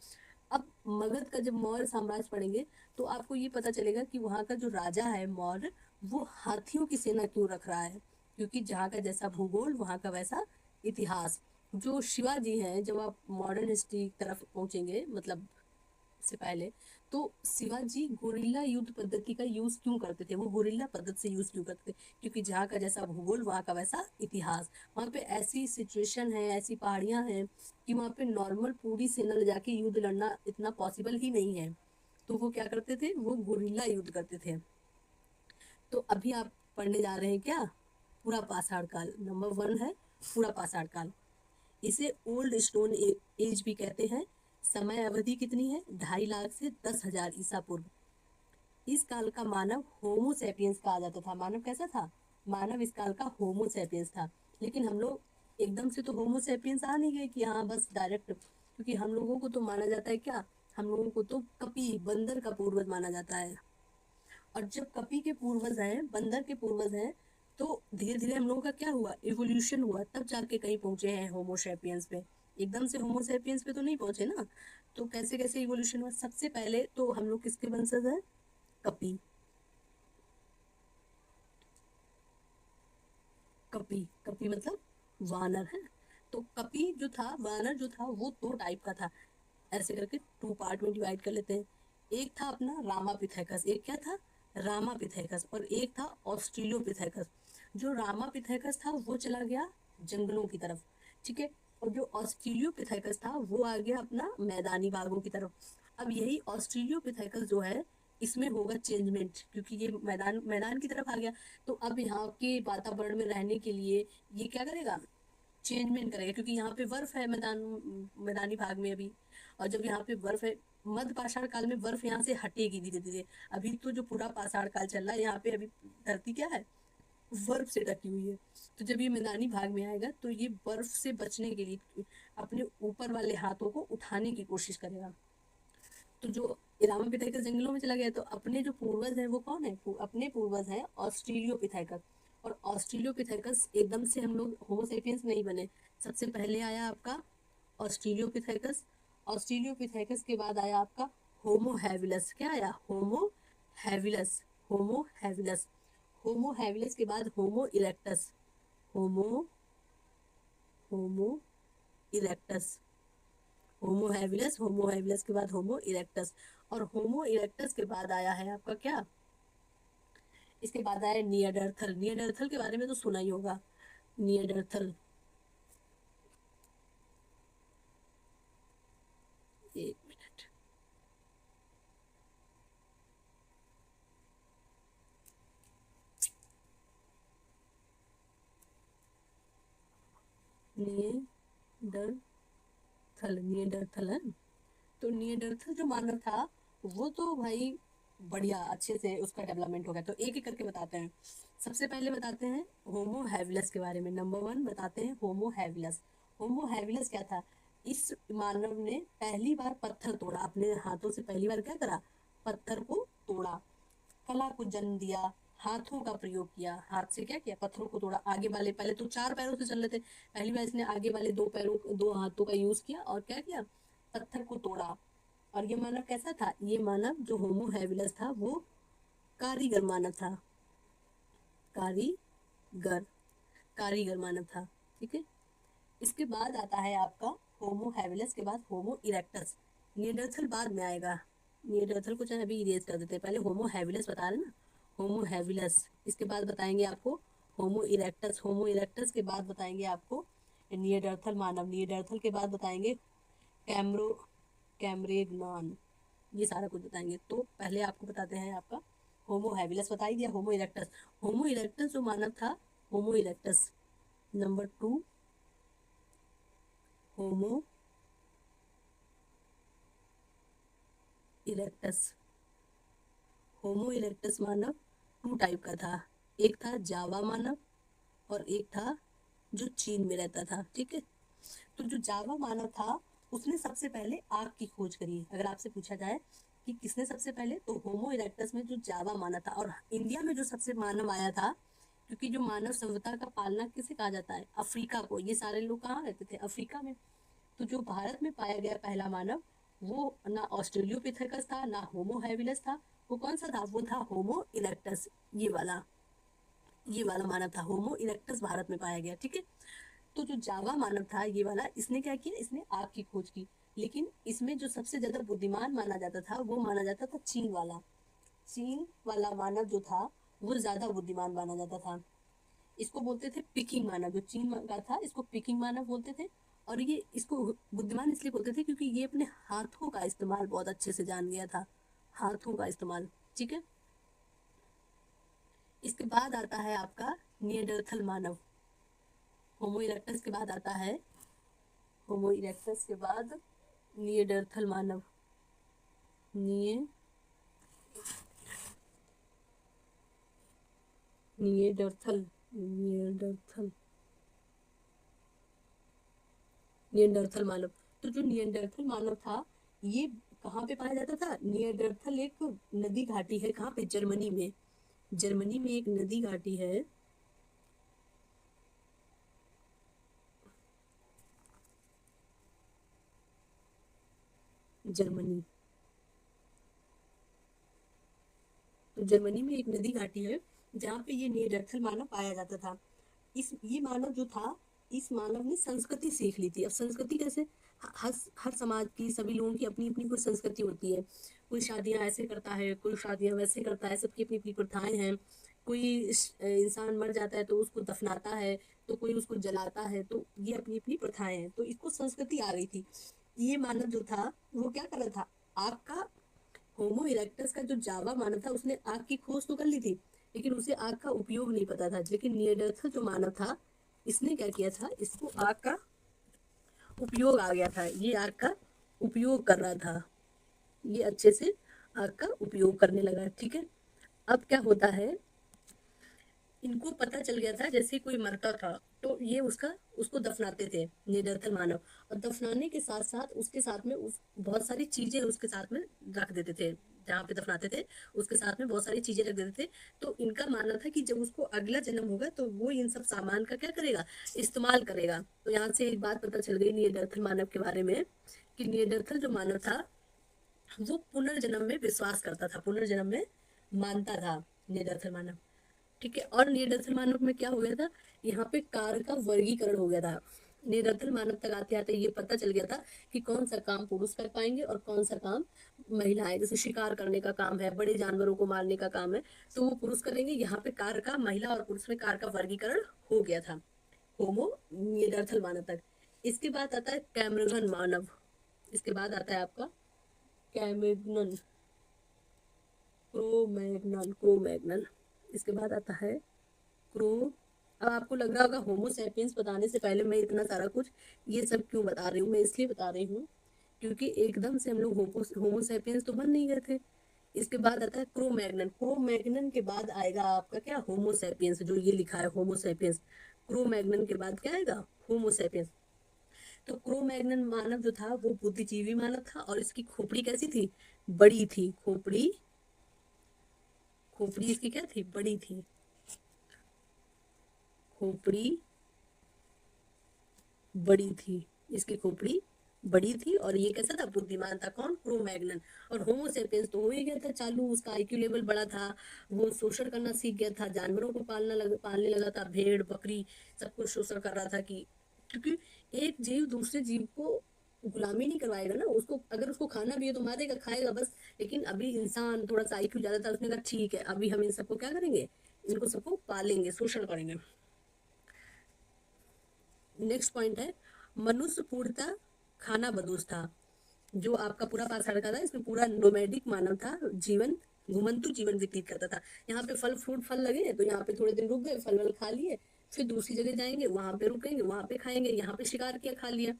अब मगध का जब मौर्य साम्राज्य पढ़ेंगे तो आपको ये पता चलेगा कि वहाँ का जो राजा है मौर्य, वो हाथियों की सेना क्यों रख रहा है, क्योंकि जहाँ का जैसा भूगोल वहाँ का वैसा इतिहास। जो शिवाजी हैं, जब आप मॉडर्न हिस्ट्री की तरफ पहुंचेंगे, मतलब से पहले, तो शिवाजी गुरिल्ला युद्ध पद्धति का यूज क्यों करते थे, वो गुरिल्ला पद्धति से यूज क्यों करते थे, क्योंकि जहाँ का जैसा भूगोल वहाँ का वैसा इतिहास। वहाँ पे ऐसी सिचुएशन है, ऐसी पहाड़ियां हैं कि वहाँ पे नॉर्मल पूरी सेना ले जाके युद्ध लड़ना इतना पॉसिबल ही नहीं है। तो वो क्या करते थे, वो गुरिल्ला युद्ध करते थे। तो अभी आप पढ़ने जा रहे हैं क्या, पूरा पाषाण काल। नंबर 1 है पूरा पाषाण काल। इसे ओल्ड स्टोन एज भी कहते हैं। समय अवधि कितनी है, 2.5 लाख से 10,000 ईसा पूर्व। इस काल का मानव होमो सैपियंस कहा जाता था। मानव कैसा था, मानव इस काल का होमो सैपियंस था। लेकिन हम लोग एकदम से तो होमो सैपियंस आ नहीं गए कि हाँ बस डायरेक्ट, क्योंकि हम लोगों को तो माना जाता है क्या, हम लोगों को तो कपी, बंदर का पूर्वज माना जाता है। और जब कपी के पूर्वज हैं, बंदर के पूर्वज हैं, तो धीरे धीरे हम लोगों का क्या हुआ, इवोल्यूशन हुआ, तब जाके कहीं पहुंचे हैं होमोसेपियंस पे। एकदम से होमोसेपियंस पे तो नहीं पहुंचे ना। तो कैसे कैसे इवोल्यूशन हुआ, सबसे पहले तो हम लोग किसके वंशज हैं, कपी। कपी, कपी मतलब वानर है। तो कपी जो था, वानर जो था, वो 2 टाइप का था। ऐसे करके 2 पार्ट में डिवाइड कर लेते हैं। एक था अपना रामापिथेकस, एक क्या था, रामापिथेकस, और एक था ऑस्ट्रेलोपिथेकस। जो रामापिथेकस था वो चला गया जंगलों की तरफ, ठीक है। और जो ऑस्ट्रेलियोपिथेकस था वो आ गया अपना मैदानी भागों की तरफ। अब यही ऑस्ट्रेलियोपिथेकस जो है, इसमें होगा चेंजमेंट, क्योंकि ये मैदान मैदान की तरफ आ गया। तो अब यहाँ के वातावरण में रहने के लिए ये क्या करेगा, चेंजमेंट करेगा, क्योंकि यहाँ पे बर्फ है मैदानी भाग में अभी। और जब यहाँ पे बर्फ है, मध्य पाषाण काल में बर्फ यहाँ से हटेगी धीरे धीरे। अभी तो जो पूरा पाषाण काल चल रहा है, यहाँ पे अभी धरती क्या है, बर्फ से ढकी हुई है। तो जब ये मैदानी भाग में आएगा तो ये बर्फ से बचने के लिए अपने ऊपर वाले हाथों को उठाने की कोशिश करेगा। तो जो इरामापिथेकस जंगलों में चला गया, तो अपने जो पूर्वज है वो कौन है, अपने पूर्वज है ऑस्ट्रेलियोपिथेकस। और ऑस्ट्रेलियोपिथेकस एकदम से हम लोग होमोसेपियंस नहीं बने। सबसे पहले आया आपका ऑस्ट्रेलियोपिथेकस। ऑस्ट्रेलियोपिथेकस के बाद आया आपका होमो हैबिलस। क्या आया, होमो हैबिलस, होमो हैबिलस। होमो हैबिलस के बाद Homo erectus, Homo Homo erectus, Homo habilis, होमो हैबिलस के बाद होमो इरेक्टस। और होमो इरेक्टस के बाद आया है आपका क्या, इसके बाद आया नियरडर्थल। नियरडर्थल के बारे में तो सुना ही होगा, नियरडर्थल। एक मिनट, नियरडर्थल, नियरडर्थल है। तो नियरडर्थल जो मानव था वो तो भाई बढ़िया अच्छे से उसका डेवलपमेंट हो गया। तो एक एक करके बताते हैं। सबसे पहले बताते हैं होमो हैबिलस के बारे में। नंबर 1 बताते हैं होमो हैबिलस। होमो हैबिलस क्या था, इस मानव ने पहली बार पत्थर तोड़ा, अपने हाथों से पहली बार क्या करा, पत्थर को तोड़ा, कला को जन्म दिया, हाथों का प्रयोग किया। हाथ से क्या किया, पत्थरों को तोड़ा। आगे वाले, पहले तो 4 पैरों से चल रहे थे, पहली बार इसने आगे वाले 2 पैरों, 2 हाथों का यूज किया और क्या किया, पत्थर को तोड़ा। और ये मानव कैसा था, ये मानव जो होमो हैबिलस था वो कारीगर मानव था, कारीगर, कारीगर मानव था। ठीक है। इसके बाद आता है आपका होमो हैबिलस के बाद होमो इरेक्टस। नियंडरथल बाद में आएगा, नियंडरथल को चाहे अभी इरेज कर देते हैं, पहले होमो हैबिलस बता रहे ना, होमो हैबिलस। इसके बाद बताएंगे आपको होमो इरेक्टस। होमो इरेक्टस के बाद बताएंगे आपको नियंडरथल मानव। नियंडरथल के बाद बताएंगे कैमरो कैमरेगनॉन, ये सारा कुछ बताएंगे। तो पहले आपको बताते हैं आपका होमो हैबिलस बता ही दिया, होमो इरेक्टस। होमो इरेक्टस जो मानव था, होमो इरेक्टस। नंबर 2 होमो इरेक्टस। होमो इरेक्टस मानव 2 टाइप का था, एक था जावा मानव और एक था जो चीन में रहता था। ठीक है। तो जो जावा मानव था उसने सबसे पहले आग की खोज करी। अगर आपसे पूछा जाए कि किसने सबसे पहले, तो होमो इरेक्टस में जो जावा मानव था। और इंडिया में जो सबसे मानव आया था, क्योंकि जो मानव सभ्यता का पालना किसे कहा जाता है, अफ्रीका को। ये सारे लोग कहाँ रहते थे, अफ्रीका में। तो जो भारत में पाया गया पहला मानव वो ना ऑस्ट्रेलियोपिथेकस था ना होमो हैबिलस था, वो कौन सा था, वो था होमो इरेक्टस। ये वाला मानव था, होमो इरेक्टस भारत में पाया गया। ठीक है। तो जो जावा मानव था ये वाला, इसने क्या किया, इसने आग की खोज की। लेकिन इसमें जो सबसे ज्यादा बुद्धिमान माना जाता था वो माना जाता था चीन वाला। चीन वाला मानव जो था वो ज्यादा बुद्धिमान माना जाता था। इसको बोलते थे पिकिंग मानव। जो चीन का था इसको पिकिंग मानव बोलते थे। और ये इसको बुद्धिमान इसलिए बोलते थे क्योंकि ये अपने हाथों का इस्तेमाल बहुत अच्छे से जान गया था, हाथों का इस्तेमाल। ठीक है। इसके बाद आता है आपका नियंडरथल मानव। होमो इरेक्टस के बाद आता है, होमो इरेक्टस के बाद नियंडरथल मानव। निये नियंडरथल नियंडरथल नियंडरथल मानव। तो जो नियंडरथल मानव था ये कहाँ पे पाया जाता था, नियंडरथल एक नदी घाटी है, कहाँ पे, जर्मनी में। जर्मनी में एक नदी घाटी है, जर्मनी। तो जर्मनी में एक नदी घाटी है जहाँ पे ये नियंडरथल मानव पाया जाता था। ये मानव जो था, इस मानव ने संस्कृति सीख ली थी। अब संस्कृति कैसे, हर समाज की, सभी लोगों की अपनी अपनी कोई संस्कृति होती है। कोई शादियां ऐसे करता है, कोई शादियां वैसे करता है, सबकी अपनी अपनी प्रथाएं हैं। कोई इंसान मर जाता है तो उसको दफनाता है, तो कोई उसको जलाता है। तो ये अपनी अपनी प्रथाएं हैं, तो इसको संस्कृति आ गई थी। ये मानव जो था वो क्या कर रहा था, आग का, होमो इरेक्टस का जो जावा मानव था उसने आग की खोज तो कर ली थी, लेकिन उसे आग का उपयोग नहीं पता था। लेकिन नियंडरथल जो मानव था इसने क्या किया था, इसको आग का उपयोग आ गया था, ये आग का उपयोग कर रहा था। ये अच्छे से आग का उपयोग करने लगा। ठीक है, अब क्या होता है, इनको पता चल गया था जैसे कोई मरता था तो ये उसको दफनाते थे निडरथल मानव, और दफनाने के साथ साथ उसके साथ में बहुत सारी चीजें उसके साथ में रख देते थे, जहाँ पे दफनाते थे उसके साथ में बहुत सारी चीजें रख देते थे। तो इनका मानना था कि जब उसको अगला जन्म होगा तो वो इन सब सामान का क्या करेगा, इस्तेमाल करेगा। तो यहाँ से एक बात पता चल गई निडरथल मानव के बारे में, कि निडरथल जो मानव था वो पुनर्जन्म में विश्वास करता था, पुनर्जन्म में मानता था निडरथल मानव। ठीक है, और निडरथल मानव में क्या हो गया था, यहाँ पे कार्य का वर्गीकरण हो गया था। निडरथल मानव तक आते आते ये पता चल गया था कि कौन सा काम पुरुष कर पाएंगे और कौन सा काम महिलाएं, जैसे शिकार करने का काम है, बड़े जानवरों को मारने का काम है, तो वो पुरुष करेंगे। यहाँ पे कार्य का महिला और पुरुष में कार्य का वर्गीकरण हो गया था होमो निडरथल मानव तक। इसके बाद आता है कैमरगन मानव, इसके बाद आता है आपका कैमेगनन क्रोमैग्नन, इसके बाद आता है क्रो। अब आपको लग रहा होगा होमो सैपियंस बताने से पहले मैं इतना सारा कुछ ये सब क्यों बता रही हूँ, मैं इसलिए बता रही हूँ क्योंकि एकदम से हम लोग होमो सैपियंस तो बन नहीं गए थे। इसके बाद आता है क्रोमैग्नन, क्रोमैग्नन के बाद आएगा आपका क्या, होमो सैपियंस, जो ये लिखा है होमो सैपियंस। क्रोमैग्नन के बाद क्या आएगा, होमो सैपियंस। तो क्रोमैग्नन मानव जो था वो बुद्धिजीवी मानव था, और इसकी खोपड़ी कैसी थी, बड़ी थी। खोपड़ी खोपड़ी इसकी क्या थी, बड़ी थी। खोपड़ी बड़ी थी, इसकी खोपड़ी बड़ी थी, और ये कैसा था, बुद्धिमान था। कौन, क्रोमैग्नन। और होमो सेपियंस तो हो ही गया था चालू, उसका आईक्यू लेवल बड़ा था, वो शोषण करना सीख गया था, जानवरों को पालने लगा था, भेड़ बकरी सबको शोषण कर रहा था। कि क्योंकि एक जीव दूसरे जीव को गुलामी नहीं करवाएगा ना, उसको अगर उसको खाना भी है तो मारेगा, खाएगा बस। लेकिन अभी इंसान थोड़ा सा आईक्यू ज्यादा था, उसने कहा ठीक है अभी हम इन सबको क्या करेंगे, इनको सबको पालेंगे, शोषण करेंगे। नेक्स्ट पॉइंट है, मनुष्य पूर्णतः खाना बदोश था। जो आपका पूरा पाषाण का था, इसमें पूरा नोमैडिक मानव था, जीवन घुमंतु जीवन व्यतीत करता था। यहाँ पे फल फ्रूट फल लगे तो यहाँ पे थोड़े दिन रुक गए, फल वल खा लिए, फिर दूसरी जगह जाएंगे वहां पे रुकेंगे, वहां पे खाएंगे, यहाँ पे शिकार किया खा लिया।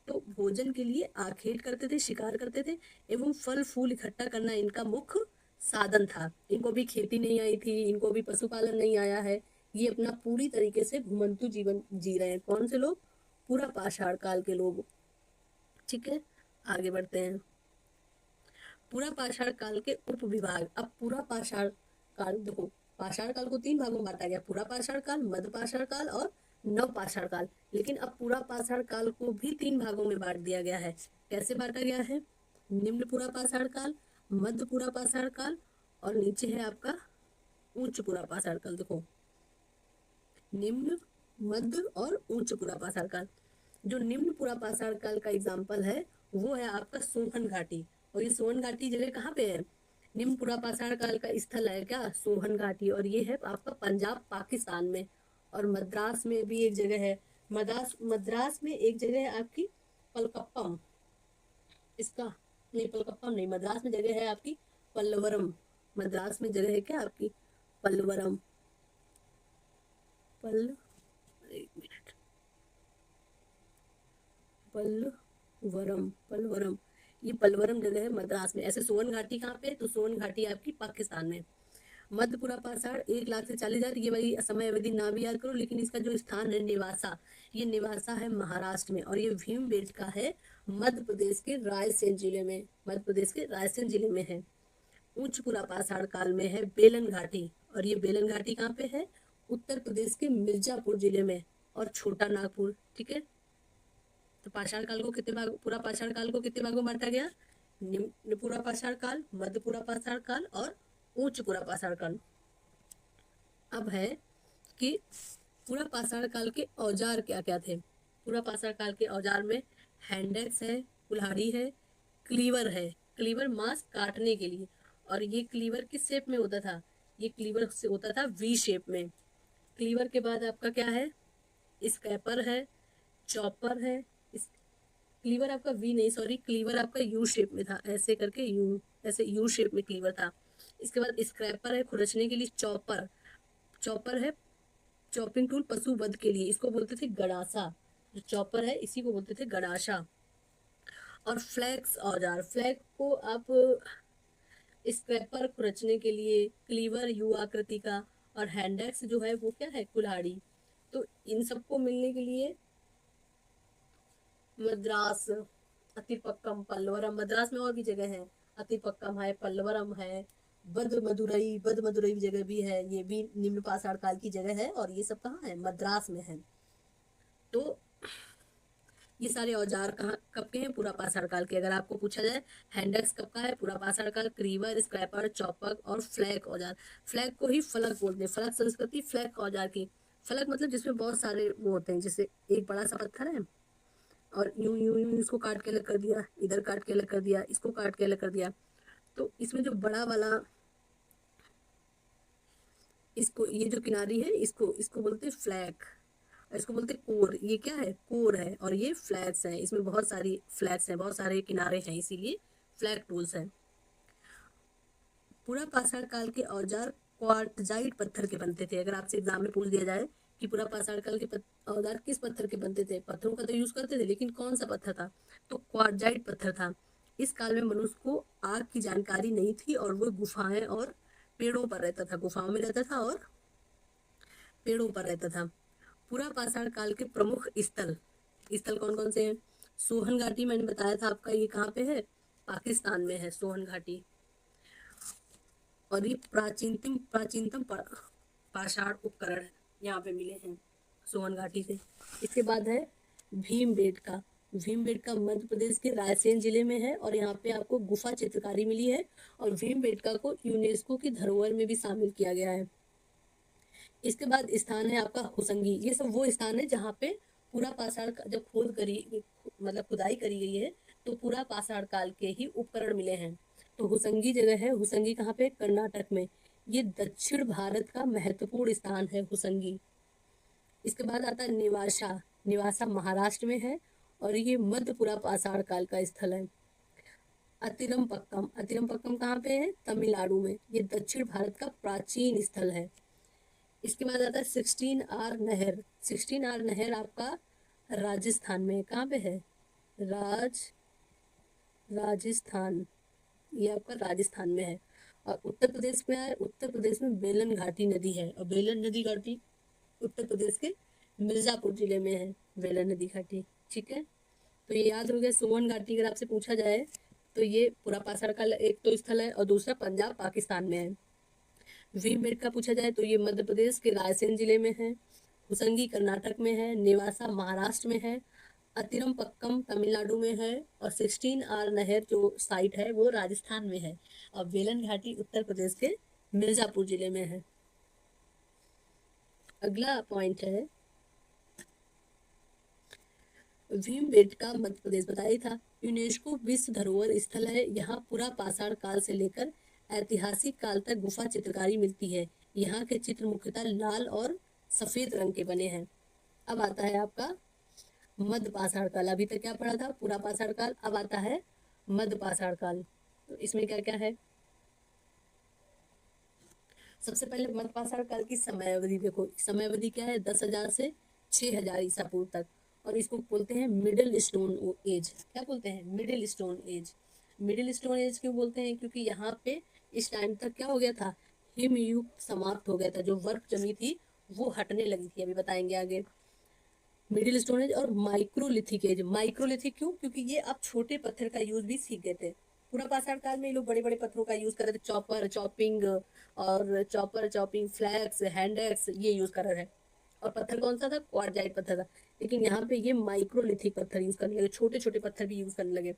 तो भोजन के लिए आखेट करते थे, शिकार करते थे, एवं फल फूल इकट्ठा करना इनका मुख्य साधन था। इनको भी खेती नहीं आई थी, इनको भी पशुपालन नहीं आया है, ये अपना पूरी तरीके से घुमंतु जीवन जी रहे हैं। कौन से लोग, पूरा पाषाण काल के लोग। ठीक है, आगे बढ़ते हैं। पूरा पाषाण काल के उप विभाग। अब पूरा पाषाण काल देखो, पाषाण काल को 3 भागों में बांटा गया, पूरा पाषाण काल, मध्य पाषाण काल और नव पाषाण काल। लेकिन अब पूरा पाषाण काल को भी 3 भागों में बांट दिया गया है। कैसे बांटा गया है, निम्न पूरा पाषाण काल, मध्य पूरा पाषाण काल, और नीचे है आपका उच्च पूरा पाषाण काल। देखो, निम्न, मध्य और उच्च पूरा पाषाण काल। जो निम्न पूरा पाषाण काल का एग्जाम्पल है वो है आपका सोहन घाटी। और ये सोहन घाटी जगह कहाँ पे है, निम्न पूरा पाषाण काल का स्थल है क्या, सोहन घाटी, और ये है आपका पंजाब पाकिस्तान में। और मद्रास में भी एक जगह है, मद्रास मद्रास में एक जगह है आपकी पलकप्पम, इसका नहीं, पलकप्पम नहीं, मद्रास में जगह है आपकी पल्लवरम। मद्रास में जगह है क्या आपकी पल्लवरम, पल एक मिनट, पलवरम, ये पलवरम जगह है मद्रास में। ऐसे सोन घाटी कहाँ पे, तो सोन घाटी आपकी पाकिस्तान में। मध्यपुरा पाषाण 1 लाख से 40,000, ये वाली समय अवधि ना भी याद करो, लेकिन इसका जो स्थान है निवासा, ये निवासा है महाराष्ट्र में, और ये भीमबेटका है मध्य प्रदेश के रायसेन जिले में, मध्य प्रदेश के रायसेन जिले में है। उच्च पुरा पाषाण काल में है बेलन घाटी, और ये बेलन घाटी कहाँ पे है, उत्तर प्रदेश के मिर्जापुर जिले में, और छोटा नागपुर। ठीक है, तो पाषाण काल को कितने भाग, पूरा पाषाण काल को कितने भागों में बांटा गया, निम्न पूरा पाषाण काल, मध्य पूरा पाषाण काल और उच्च पूरा पाषाण काल। अब है कि पूरा पाषाण काल के औजार क्या क्या थे। पूरा पाषाण काल के औजार में हैंडेक्स है, कुल्हाड़ी है, क्लीवर है, क्लीवर मांस काटने के लिए। और ये क्लीवर किस शेप में होता था, ये क्लीवर से होता था वी शेप में। क्लीवर के बाद आपका क्या है, स्कैपर है, चॉपर है। क्लीवर आपका वी नहीं, सॉरी, क्लीवर आपका यू शेप में था, ऐसे करके यू, ऐसे यू शेप में क्लीवर था। इसके बाद स्क्रैपर है, खुरचने के लिए। चॉपर, चॉपर है चॉपिंग टूल पशु वध के लिए, इसको बोलते थे गड़ासा। जो चॉपर है इसी को बोलते थे गड़ासा। और फ्लैक्स औजार, फ्लैग को आप स्क्रैपर खुरचने के लिए, क्लीवर यू आकृति का, और हैंडेक्स जो है वो क्या है, कुल्हाड़ी। तो इन सबको मिलने के लिए मद्रास, अतिपक्कम, पल्लवरम, मद्रास में और भी जगह है, अतिपक्कम है, पल्लवरम है, बद मदुरई जगह भी है, ये भी निम्न पाषाण काल की जगह है, और ये सब कहाँ है, मद्रास में है। तो ये सारे औजार कहाँ कब के हैं, पूरा पाषाण काल के। अगर आपको पूछा जाए हैंडेक्स कब का है, पूरा पाषाण काल, क्रीवर, स्क्रैपर, चौपक और फ्लैग औजार। फ्लैग को ही फलक बोलते हैं, फलक संस्कृति फ्लैग औजार की। फलक मतलब जिसमें बहुत सारे वो होते हैं, जैसे एक बड़ा सा पत्थर है और यूं यूं यूं इसको काट के अलग कर दिया, इधर काट के अलग कर दिया, इसको काट के अलग कर दिया। तो इसमें जो बड़ा वाला, इसको ये जो किनारी है, इसको इसको बोलते हैं फ्लैग, इसको बोलते हैं कोर। ये क्या है, कोर है, और ये फ्लैग्स हैं, इसमें बहुत सारी फ्लैग्स हैं, बहुत सारे किनारे हैं, इसीलिए फ्लैग टूल्स हैं। पूरा पाषाण काल के औजार क्वार्टजाइट पत्थर के बनते थे। अगर आपसे एग्जाम में पूछ दिया जाए कि पूरा पाषाण काल के औजार किस पत्थर के बनते थे, पत्थरों का तो यूज करते थे, लेकिन कौन सा पत्थर था, तो क्वार्टजाइट पत्थर था। इस काल में मनुष्य को आग की जानकारी नहीं थी, और वो गुफाएं और पेड़ों पर रहता था, गुफाओं में रहता था और पेड़ों पर रहता था। पूरा पाषाण काल के प्रमुख स्थल, स्थल कौन कौन से हैं, सोहन घाटी, मैंने बताया था आपका, ये कहाँ पे है, पाकिस्तान में है सोहन घाटी। और ये प्राचीनतम पाषाण उपकरण यहाँ पे मिले हैं सोहन घाटी से। इसके बाद है भीमबेटका। भीमबेटका मध्य प्रदेश के रायसेन जिले में है, और यहाँ पे आपको गुफा चित्रकारी मिली है, और भीमबेटका को यूनेस्को की धरोहर में भी शामिल किया गया है। इसके बाद स्थान है आपका हुसंगी। ये सब वो स्थान है जहाँ पे पूरा पाषाण जब खोद करी, मतलब खुदाई करी गई है, तो पूरा पाषाण काल के ही उपकरण मिले हैं। तो हुसंगी जगह है, हुसंगी कहाँ पे, कर्नाटक में। ये दक्षिण भारत का महत्वपूर्ण स्थान है हुसंगी। इसके बाद आता है निवासा। निवासा महाराष्ट्र में है, और ये मध्य पूरा पाषाण काल का स्थल है। अतिरमपक्कम, अतिरमपक्कम कहाँ पे है, तमिलनाडु में। ये दक्षिण भारत का प्राचीन स्थल है। इसके बाद आता है 16R नहर। 16R नहर आपका राजस्थान में, कहाँ पे है, राजस्थान, ये आपका राजस्थान में है। और उत्तर प्रदेश में है, उत्तर प्रदेश में बेलन घाटी नदी है, और बेलन नदी घाटी उत्तर प्रदेश के मिर्जापुर जिले में है, बेलन नदी घाटी। ठीक है, तो ये याद हो गया। सोवन घाटी अगर आपसे पूछा जाए तो ये पूरा पाषाण का एक तो स्थल है, और दूसरा पंजाब पाकिस्तान में है। भीमबेटका पूछा जाए तो ये मध्य प्रदेश के रायसेन जिले में है, हुसंगी कर्नाटक में है, नेवासा महाराष्ट्र में है, अतिरमपक्कम तमिलनाडु में है, और 16R नहर जो साइट है वो राजस्थान में है, और बेलन घाटी उत्तर प्रदेश के मिर्जापुर जिले में है। अगला पॉइंट है भीमबेटका मध्य प्रदेश, बताया था। यूनेस्को विश्व धरोहर स्थल है, यहाँ पूरा पाषाण काल से लेकर ऐतिहासिक काल तक गुफा चित्रकारी मिलती है। यहाँ के चित्र मुख्यतः लाल और सफेद रंग के बने हैं। अब आता है आपका मध्य पाषाण काल। अभी तक क्या पढ़ा था, पूरा पाषाण काल, अब आता है मध्य पाषाण काल। तो इसमें क्या क्या है, सबसे पहले मध्य पाषाण काल की समय अवधि देखो। समय अवधि क्या है, 10,000 से 6,000 ईसा पूर्व तक, और इसको बोलते हैं मिडिल स्टोन एज। क्या बोलते हैं, middle stone age. Middle stone age क्यों बोलते हैं, क्योंकि यहाँ पे इस टाइम तक क्या हो गया था, हिमयुग समाप्त हो गया था, जो बर्फ जमी थी वो हटने लगी थी, अभी बताएंगे आगे। मिडिल स्टोन एज और माइक्रोलिथिक एज। माइक्रोलिथिक क्यों, क्योंकि ये अब छोटे पत्थर का यूज भी सीख गए थे। पूरा पाषाण काल में ये लोग बड़े बड़े पत्थरों का यूज कर रहे थे, चॉपर चॉपिंग फ्लैक्स हैंडेक्स ये यूज कर रहे हैं। और पत्थर कौन सा था, क्वार्टजाइट पत्थर था। लेकिन यहाँ पे ये माइक्रोलिथिक पत्थर यूज करने लगे, छोटे छोटे पत्थर भी यूज करने लगे।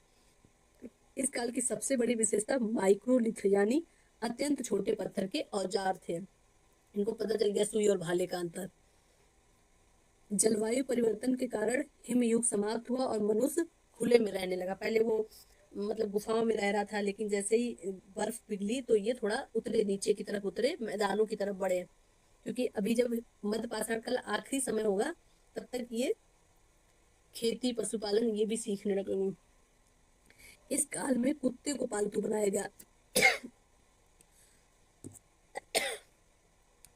इस काल की सबसे बड़ी विशेषता माइक्रोलिथ यानी अत्यंत छोटे पत्थर के औजार थे। इनको पता चल गया सुई और भाले का अंतर। जलवायु परिवर्तन के कारण हिमयुग समाप्त हुआ और मनुष्य खुले में रहने लगा। पहले वो मतलब गुफाओं में रह रहा था, लेकिन जैसे ही बर्फ पिघली तो ये थोड़ा उतरे, नीचे की तरफ उतरे, मैदानों की तरफ बढ़े। क्योंकि अभी जब मध्य पाषाण काल आखिरी समय होगा, तब तक ये खेती पशुपालन ये भी सीखने लगेंगे। इस काल में कुत्ते को पालतू बनाया गया।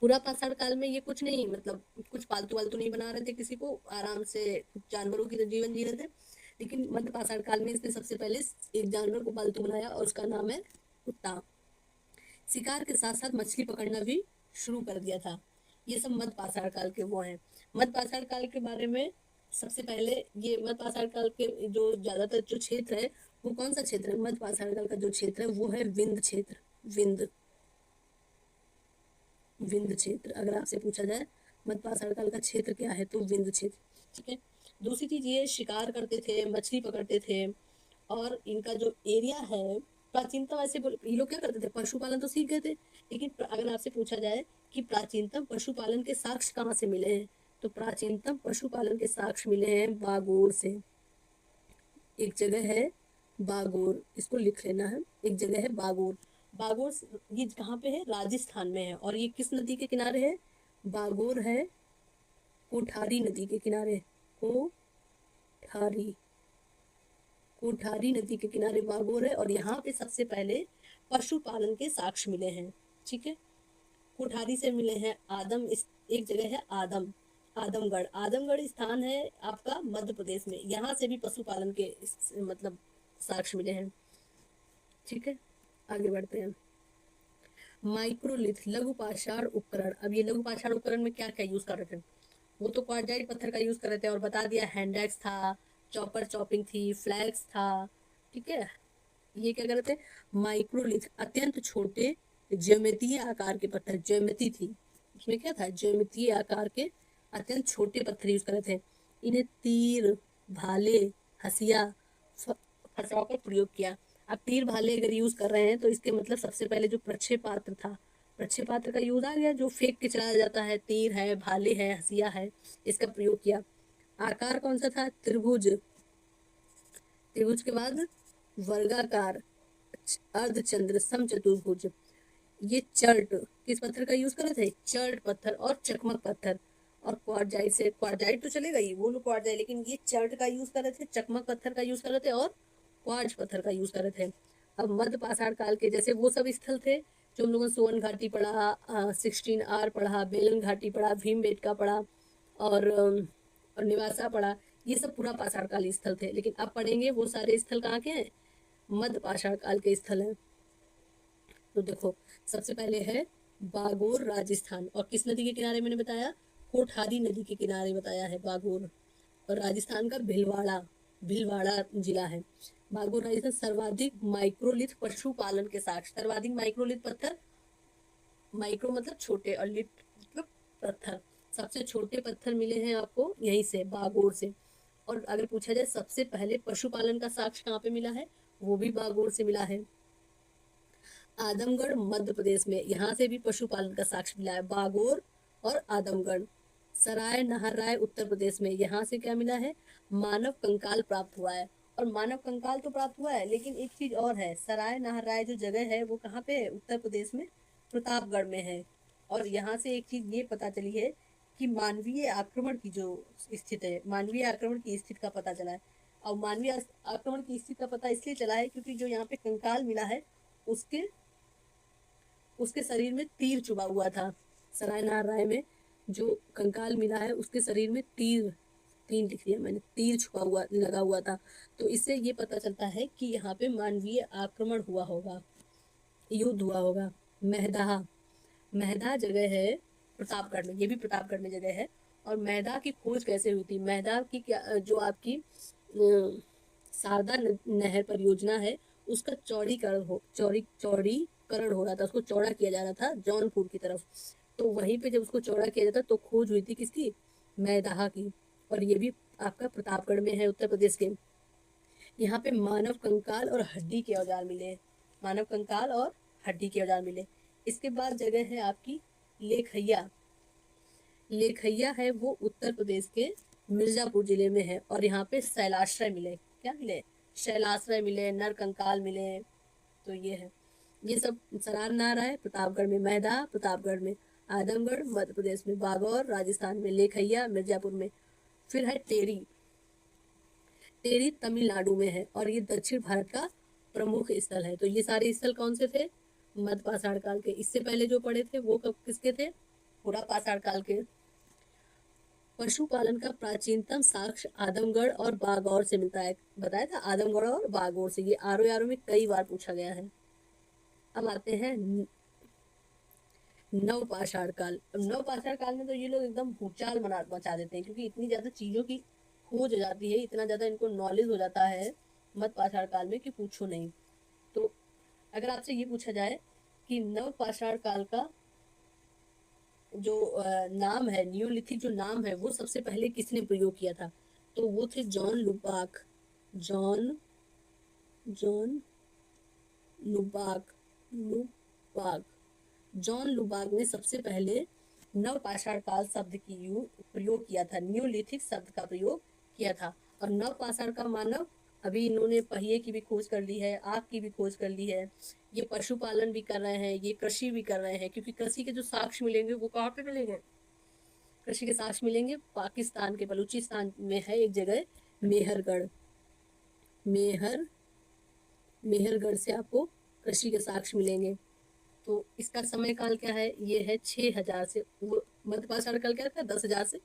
पूरा पाषाण काल में ये कुछ नहीं, मतलब कुछ पालतू वालतू नहीं बना रहे थे किसी को, आराम से जानवरों की जीवन जी रहे थे। लेकिन मध्य पाषाण काल में इसने सबसे पहले एक जानवर को पालतू बनाया और उसका नाम है कुत्ता। शिकार के साथ साथ मछली पकड़ना भी शुरू कर दिया था। ये सब मध्य पाषाण काल के वो हैं। मध्य पाषाण काल के बारे में सबसे पहले, ये मध्य पाषाण काल के जो ज्यादातर जो क्षेत्र है वो कौन सा क्षेत्र है? मध्य पाषाण काल का जो क्षेत्र है वो है विंध्य क्षेत्र। विंध्य क्षेत्र अगर आपसे पूछा जाए मध्य पाषाण काल का क्षेत्र क्या है तो विंध्य क्षेत्र। ठीक है। दूसरी चीज, ये शिकार करते थे, मछली पकड़ते थे, और इनका जो एरिया है प्राचीनतम, ऐसे ये लोग क्या करते थे? पशुपालन तो सीख गए थे, लेकिन अगर आपसे पूछा जाए कि प्राचीनतम पशुपालन के साक्ष्य कहाँ से मिले हैं, तो प्राचीनतम पशुपालन के साक्ष्य मिले हैं बागोर से। एक जगह है बागोर, इसको लिख लेना है, एक जगह है बागोर। बागोर ये कहाँ पे है? राजस्थान में है। और ये किस नदी के किनारे है? बागोर है कोठारी नदी के किनारे। कोठारी नदी के किनारे बागोर है, और यहाँ पे सबसे पहले पशुपालन के साक्ष्य मिले हैं। ठीक है। कोठारी से मिले हैं। एक जगह है आदमगढ़ स्थान है आपका मध्य प्रदेश में, यहाँ से भी पशुपालन के मतलब साक्ष्य मिले हैं। ठीक है, आगे बढ़ते हैं। माइक्रोलिथ, लघु पाषाण उपकरण। अब ये लघु पाषाण उपकरण में क्या क्या यूज कर रहे थे? वो तो क्वार्जाइट पत्थर का यूज कर रहे थे, और बता दिया हैंड एक्स था, चॉपिंग थी, फ्लैक्स था। ठीक है। ये क्या कर रहे थे? माइक्रोलिथ, अत्यंत छोटे ज्यामितीय आकार के पत्थर, ज्यामिति थी उसमें, क्या था? ज्यामितीय आकार के अत्यंत छोटे पत्थर यूज कर रहे थे। इन्हें तीर, भाले, हसिया फंसाकर प्रयोग किया। अब तीर भाले अगर यूज कर रहे हैं तो इसके मतलब सबसे पहले जो प्रक्षेपास्त्र था, प्रक्षेपास्त्र का यूज आ गया, जो फेंक के चलाया जाता है। तीर है, भाले है, हसिया है, इसका प्रयोग किया। आकार कौन सा था? त्रिभुज। त्रिभुज के बाद वर्गाकार, अर्धचंद्र, समचतुर्भुज। ये चर्ट, किस पत्थर का यूज कर रहे थे? चर्ट पत्थर और चकमक पत्थर। और क्वार्जाइट तो चलेगा ही, वो लोग क्वार्जाइट, लेकिन ये चर्ट का यूज कर रहे थे, चकमक पत्थर का यूज कर रहे थे, और क्वार्ज पत्थर का यूज कर रहे थे। अब मध्य पाषाण काल के जैसे वो सब स्थल थे जो हम लोगों ने सोवन घाटी पढ़ा, 16R पढ़ा, बेलन घाटी पढ़ा, भीमबेटका पढ़ा, और निवासा पढ़ा, ये सब पूरा पाषाण कालीन स्थल थे। लेकिन अब पढ़ेंगे वो सारे स्थल कहाँ के हैं? मध्य पाषाण काल के स्थल हैं। तो देखो, सबसे पहले है बागोर, राजस्थान, और किस नदी के किनारे मैंने बताया? कोठारी नदी के किनारे बताया है बागोर। और राजस्थान का भीलवाड़ा जिला है। बागोर राजस्थान। सर्वाधिक माइक्रोलिथ पशुपालन के साक्ष्य, सर्वाधिक माइक्रोलिथ पत्थर, माइक्रो मतलब छोटे, और लिथ मतलब पत्थर, सबसे छोटे पत्थर मिले हैं आपको यहीं से, बागोर से। और अगर पूछा जाए सबसे पहले पशुपालन का साक्ष्य कहाँ पे मिला है, वो भी बागोर से मिला है। आदमगढ़ मध्य प्रदेश में, यहाँ से भी पशुपालन का साक्ष्य मिला है, बागोर और आदमगढ़। सराय नहर उत्तर प्रदेश में, यहाँ से क्या मिला है? मानव कंकाल प्राप्त हुआ है। और मानव कंकाल तो प्राप्त हुआ है, लेकिन एक चीज और है, सराय नहर जो जगह है वो कहाँ पे है? उत्तर प्रदेश में प्रतापगढ़ में है। और यहाँ से एक चीज ये पता चली है कि मानवीय आक्रमण की जो स्थिति है, मानवीय आक्रमण की स्थिति का पता चला है। और मानवीय आक्रमण की स्थिति का पता इसलिए चला है क्योंकि जो यहाँ पे कंकाल मिला है उसके शरीर में तीर चुभा हुआ था। सराय नारायण में जो कंकाल मिला है उसके शरीर में तीर लिख दिया मैंने, तीर छुपा हुआ लगा हुआ था। तो इससे ये पता चलता है कि यहाँ पे मानवीय आक्रमण हुआ होगा, युद्ध हुआ होगा। महदा जगह है प्रतापगढ़ में, ये भी प्रतापगढ़ में जगह है। और महदा की खोज कैसे हुई थी? महदा की क्या, जो आपकी शारदा नहर परियोजना है उसका चौड़ीकरण हो रहा था, उसको चौड़ा किया जा रहा था जौनपुर की तरफ। तो वहीं पे जब उसको चौड़ा किया जाता तो खोज हुई थी किसकी? मैदाहा की। और ये भी आपका प्रतापगढ़ में है, उत्तर प्रदेश के। यहाँ पे मानव कंकाल और हड्डी के औजार मिले, मानव कंकाल और हड्डी के औजार मिले। इसके बाद जगह है आपकी लेखैया है, वो उत्तर प्रदेश के मिर्जापुर जिले में है। और यहाँ पे शैलाश्रय मिले, क्या मिले? शैलाश्रय मिले, नर कंकाल मिले। तो ये है, ये सब सरार नारा है प्रतापगढ़ में, मैदा प्रतापगढ़ में, आदमगढ़ मध्य प्रदेश में, बागौर राजस्थान में, लेखैया मिर्जापुर में। फिर है टेरी तमिलनाडु में है, और ये दक्षिण भारत का प्रमुख स्थल है। तो ये सारे स्थल कौन से थे? मध्य पाषाण काल के। इससे पहले जो पढ़े थे वो कब किसके थे? पूरा पाषाण काल के। पशुपालन का प्राचीनतम साक्ष्य आदमगढ़ और बागौर से मिलता है। बताया था आदमगढ़ और बागौर से, ये आरो यारो में कई बार पूछा गया है। अब आते हैं नवपाषाण काल। अब नवपाषाण काल में तो ये लोग एकदम भूचाल मचा देते हैं, क्योंकि इतनी ज्यादा चीजों की खोज हो जाती है, इतना ज्यादा इनको नॉलेज हो जाता है मध्य पाषाण काल में कि पूछो नहीं। तो अगर आपसे ये पूछा जाए कि नवपाषाण काल का जो नाम है, नियोलिथिक जो नाम है, वो सबसे पहले किसने प्रयोग किया था, तो वो थे जॉन लुबाक। जॉन जॉन लुबाक लुबाक जॉन लुबाक ने सबसे पहले नवपाषाण काल शब्द की प्रयोग किया था, न्यूलिथिक शब्द का प्रयोग किया था। और नवपाषाण का मानव, अभी इन्होंने पहिए की भी खोज कर ली है, आग की भी खोज कर ली है, ये पशुपालन भी कर रहे हैं, ये कृषि भी कर रहे हैं, क्योंकि कृषि के जो साक्ष्य मिलेंगे वो कहाँ पे मिलेंगे, कृषि के साक्ष्य मिलेंगे पाकिस्तान के बलूचिस्तान में है एक जगह मेहरगढ़। मेहरगढ़ से आपको कृषि के साक्ष्य मिलेंगे। तो इसका समय काल क्या है, ये है 6000 से, वो मध्य पाषाण काल क्या था 10,000 से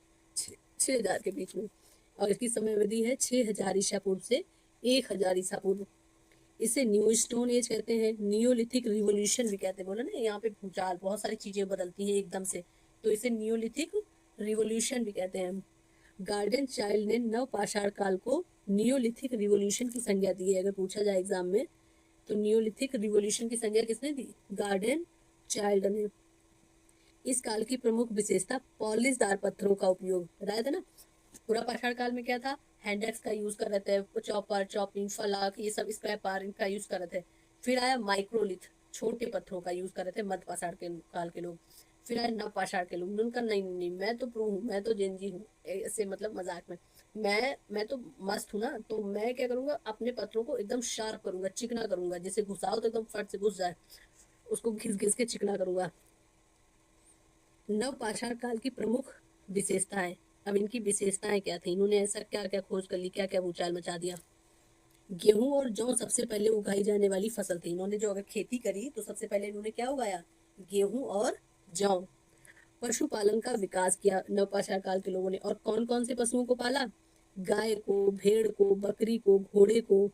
6,000 के बीच में, और इसकी समय अवधि है 6000 ईसा पूर्व से 1000 ईसा पूर्व। इसे न्यू स्टोन एज कहते हैं, नियोलिथिक रिवोल्यूशन भी कहते हैं। बोला ना यहाँ पे भूचाल, बहुत सारी चीजें बदलती हैं एकदम से, तो इसे नियोलिथिक रिवोल्यूशन भी कहते हैं। गार्डन चाइल्ड ने नवपाषाण काल को नियोलिथिक रिवोल्यूशन की संज्ञा दी है, अगर पूछा जाए एग्जाम में, तो नियोलिथिक रिवोल्यूशन की संज्ञा किसने दी, गार्डन चाइल्ड ने। इस काल की प्रमुख विशेषता पॉलिशदार पत्थरों का उपयोग, बताया था ना। पूरा पाषाण काल में क्या था, हैंडेक्स का यूज कर रहे थे, चॉपर, चॉपिंग, फलाक, ये सब स्क्रैपर, इनका यूज कर रहे थे। फिर आया माइक्रोलिथ, छोटे पत्थरों का यूज कर रहे थे मध्य पाषाण के काल के लोग। फिर आए नव पाषाण के लोग, उनका नहीं, मैं तो प्रो हूँ, मैं तो जेनजी हूँ, ऐसे मतलब मजाक में, मैं तो मस्त हूँ ना, तो मैं क्या करूंगा, अपने पत्थरों को एकदम शार्प करूंगा, चिकना करूंगा, जैसे घुसाओ तो एकदम फट से घुस जाए, उसको घिस घिस के चिकना करूंगा। नवपाषाण काल की प्रमुख विशेषताएं। अब इनकी विशेषताएं क्या थी, इन्होंने ऐसा क्या क्या खोज कर ली, क्या क्या भूचाल मचा दिया। गेहूं और जौ सबसे पहले उगाई जाने वाली फसल थी। इन्होंने जो अगर खेती करी तो सबसे पहले इन्होंने क्या उगाया, गेहूं और जौ। पशुपालन का विकास किया नवपाषाण काल के लोगों ने, और कौन कौन से पशुओं को पाला, गाय को, भेड़ को, बकरी को, घोड़े को,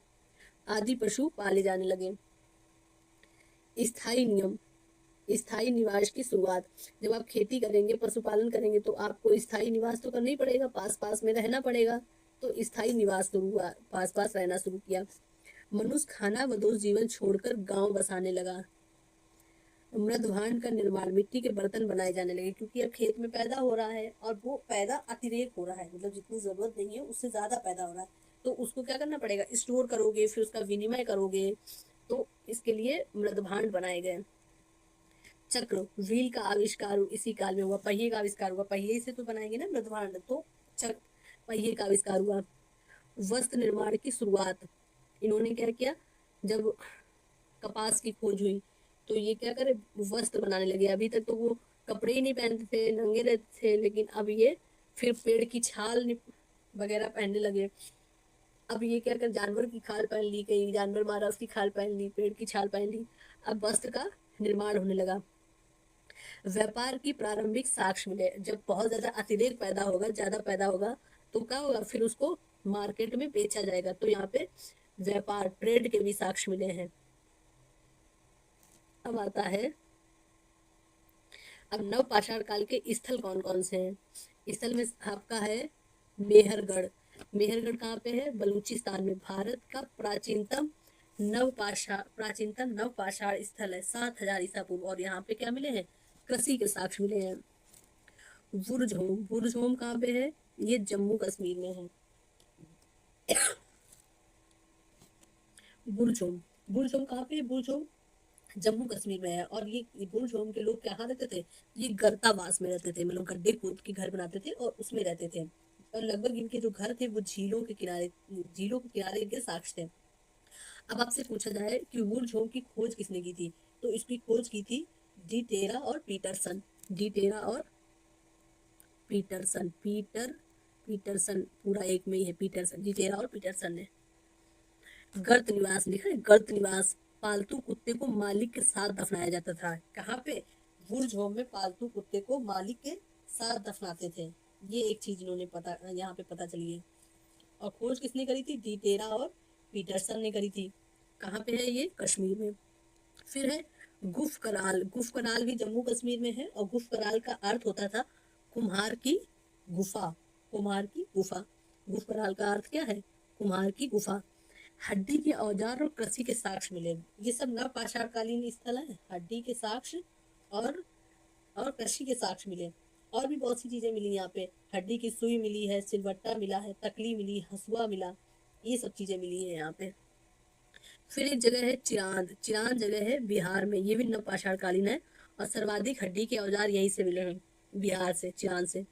आदि पशु पाले जाने लगे। स्थायी नियम, स्थायी निवास की शुरुआत। जब आप खेती करेंगे, पशुपालन करेंगे, तो आपको स्थायी निवास तो करना ही पड़ेगा, पास पास में रहना पड़ेगा। तो स्थायी निवास शुरू हुआ, पास पास रहना शुरू किया। मनुष्य खाना बदोश जीवन छोड़कर गांव बसाने लगा। मृदभांड का निर्माण, मिट्टी के बर्तन बनाए जाने लगे, क्योंकि अब खेत में पैदा हो रहा है और वो पैदा अतिरेक हो रहा है, मतलब जितनी जरूरत नहीं है उससे ज्यादा पैदा हो रहा है, तो उसको क्या करना पड़ेगा, स्टोर करोगे, फिर उसका विनिमय करोगे, तो इसके लिए मृदभांड बनाए गए। चक्र, व्हील का आविष्कार इसी काल में हुआ, पहिए का आविष्कार हुआ, पहिए से तो बनाएंगे ना मृदभांड, तो चक्र, पहिए का आविष्कार हुआ। वस्त्र निर्माण की शुरुआत, इन्होंने क्या किया, जब कपास की खोज हुई तो ये क्या करे, वस्त्र बनाने लगे। अभी तक तो वो कपड़े ही नहीं पहनते थे, नंगे रहते थे, लेकिन अब ये फिर पेड़ की छाल वगैरह पहनने लगे। अब ये क्या कर, जानवर की खाल पहन ली, कहीं जानवर मारा उसकी खाल पहन ली, पेड़ की छाल पहन ली, अब वस्त्र का निर्माण होने लगा। व्यापार की प्रारंभिक साक्ष्य मिले, जब बहुत ज्यादा अतिरेक पैदा होगा, ज्यादा पैदा होगा, तो क्या होगा, फिर उसको मार्केट में बेचा जाएगा, तो यहाँ पे व्यापार, ट्रेड के भी साक्ष्य मिले हैं। अब आता है, अब नवपाषाण काल के स्थल कौन कौन से हैं। स्थल में आपका है मेहरगढ़। मेहरगढ़ कहाँ पे है, बलूचिस्तान में। भारत का प्राचीनतम नवपाषाण स्थल है, 7000 ईसा पूर्व, और यहाँ पे क्या मिले हैं, कृषि के साक्ष्य मिले हैं। बुर्ज होम कहाँ पे है, ये जम्मू कश्मीर में है। बुर्ज होम कहाँ पे है, बुर्ज होम जम्मू कश्मीर में है। और ये बुर्ज होम के लोग कहाँ रहते थे, ये गर्तावास में रहते थे, मतलब गड्ढे खोद के घर बनाते थे और उसमें रहते थे, और लगभग इनके जो घर थे वो झीलों के किनारे के साक्ष्य थे। अब आपसे पूछा जाए कि बुर्ज होम की खोज किसने की थी, तो इसकी खोज की थी डी टेरा और पीटरसन। डी टेरा और पीटरसन पूरा एक में ही है, पीटरसन, डी टेरा और पीटरसन ने। गर्त निवास लिखा है, गर्त निवास, पालतू कुत्ते को मालिक के साथ दफनाया जाता था। कहाँ पे, बुर्ज होम में पालतू कुत्ते को मालिक के साथ दफनाते थे। ये एक चीज इन्होंने पता यहाँ पे पता चली है। और खोज किसने करी थी? डी टेरा और पीटरसन ने करी थी। कहाँ पे है ये? कश्मीर में। फिर है गुफ कराल। गुफ कराल भी जम्मू कश्मीर में है, और गुफ कराल का अर्थ होता था कुम्हार की गुफा। कुम्हार की गुफा। गुफ कराल का अर्थ क्या है? कुम्हार की गुफा। हड्डी के औजार और कृषि के साक्ष्य मिले। ये सब नवपाषाणकालीन स्थल है। हड्डी के साक्ष्य और कृषि के साक्ष्य मिले। और भी बहुत सी चीजें मिली यहाँ पे। हड्डी की सुई मिली है, सिलवट्टा मिला है, तकली मिली, हसुआ मिला, ये सब चीजें मिली है यहाँ पे। फिर एक जगह है चिरांद। चिरांद जगह है बिहार में, ये भी नवपाषाण कालीन है, और सर्वाधिक हड्डी के औजार यहीं से मिले हैं, बिहार से, चिरांद से।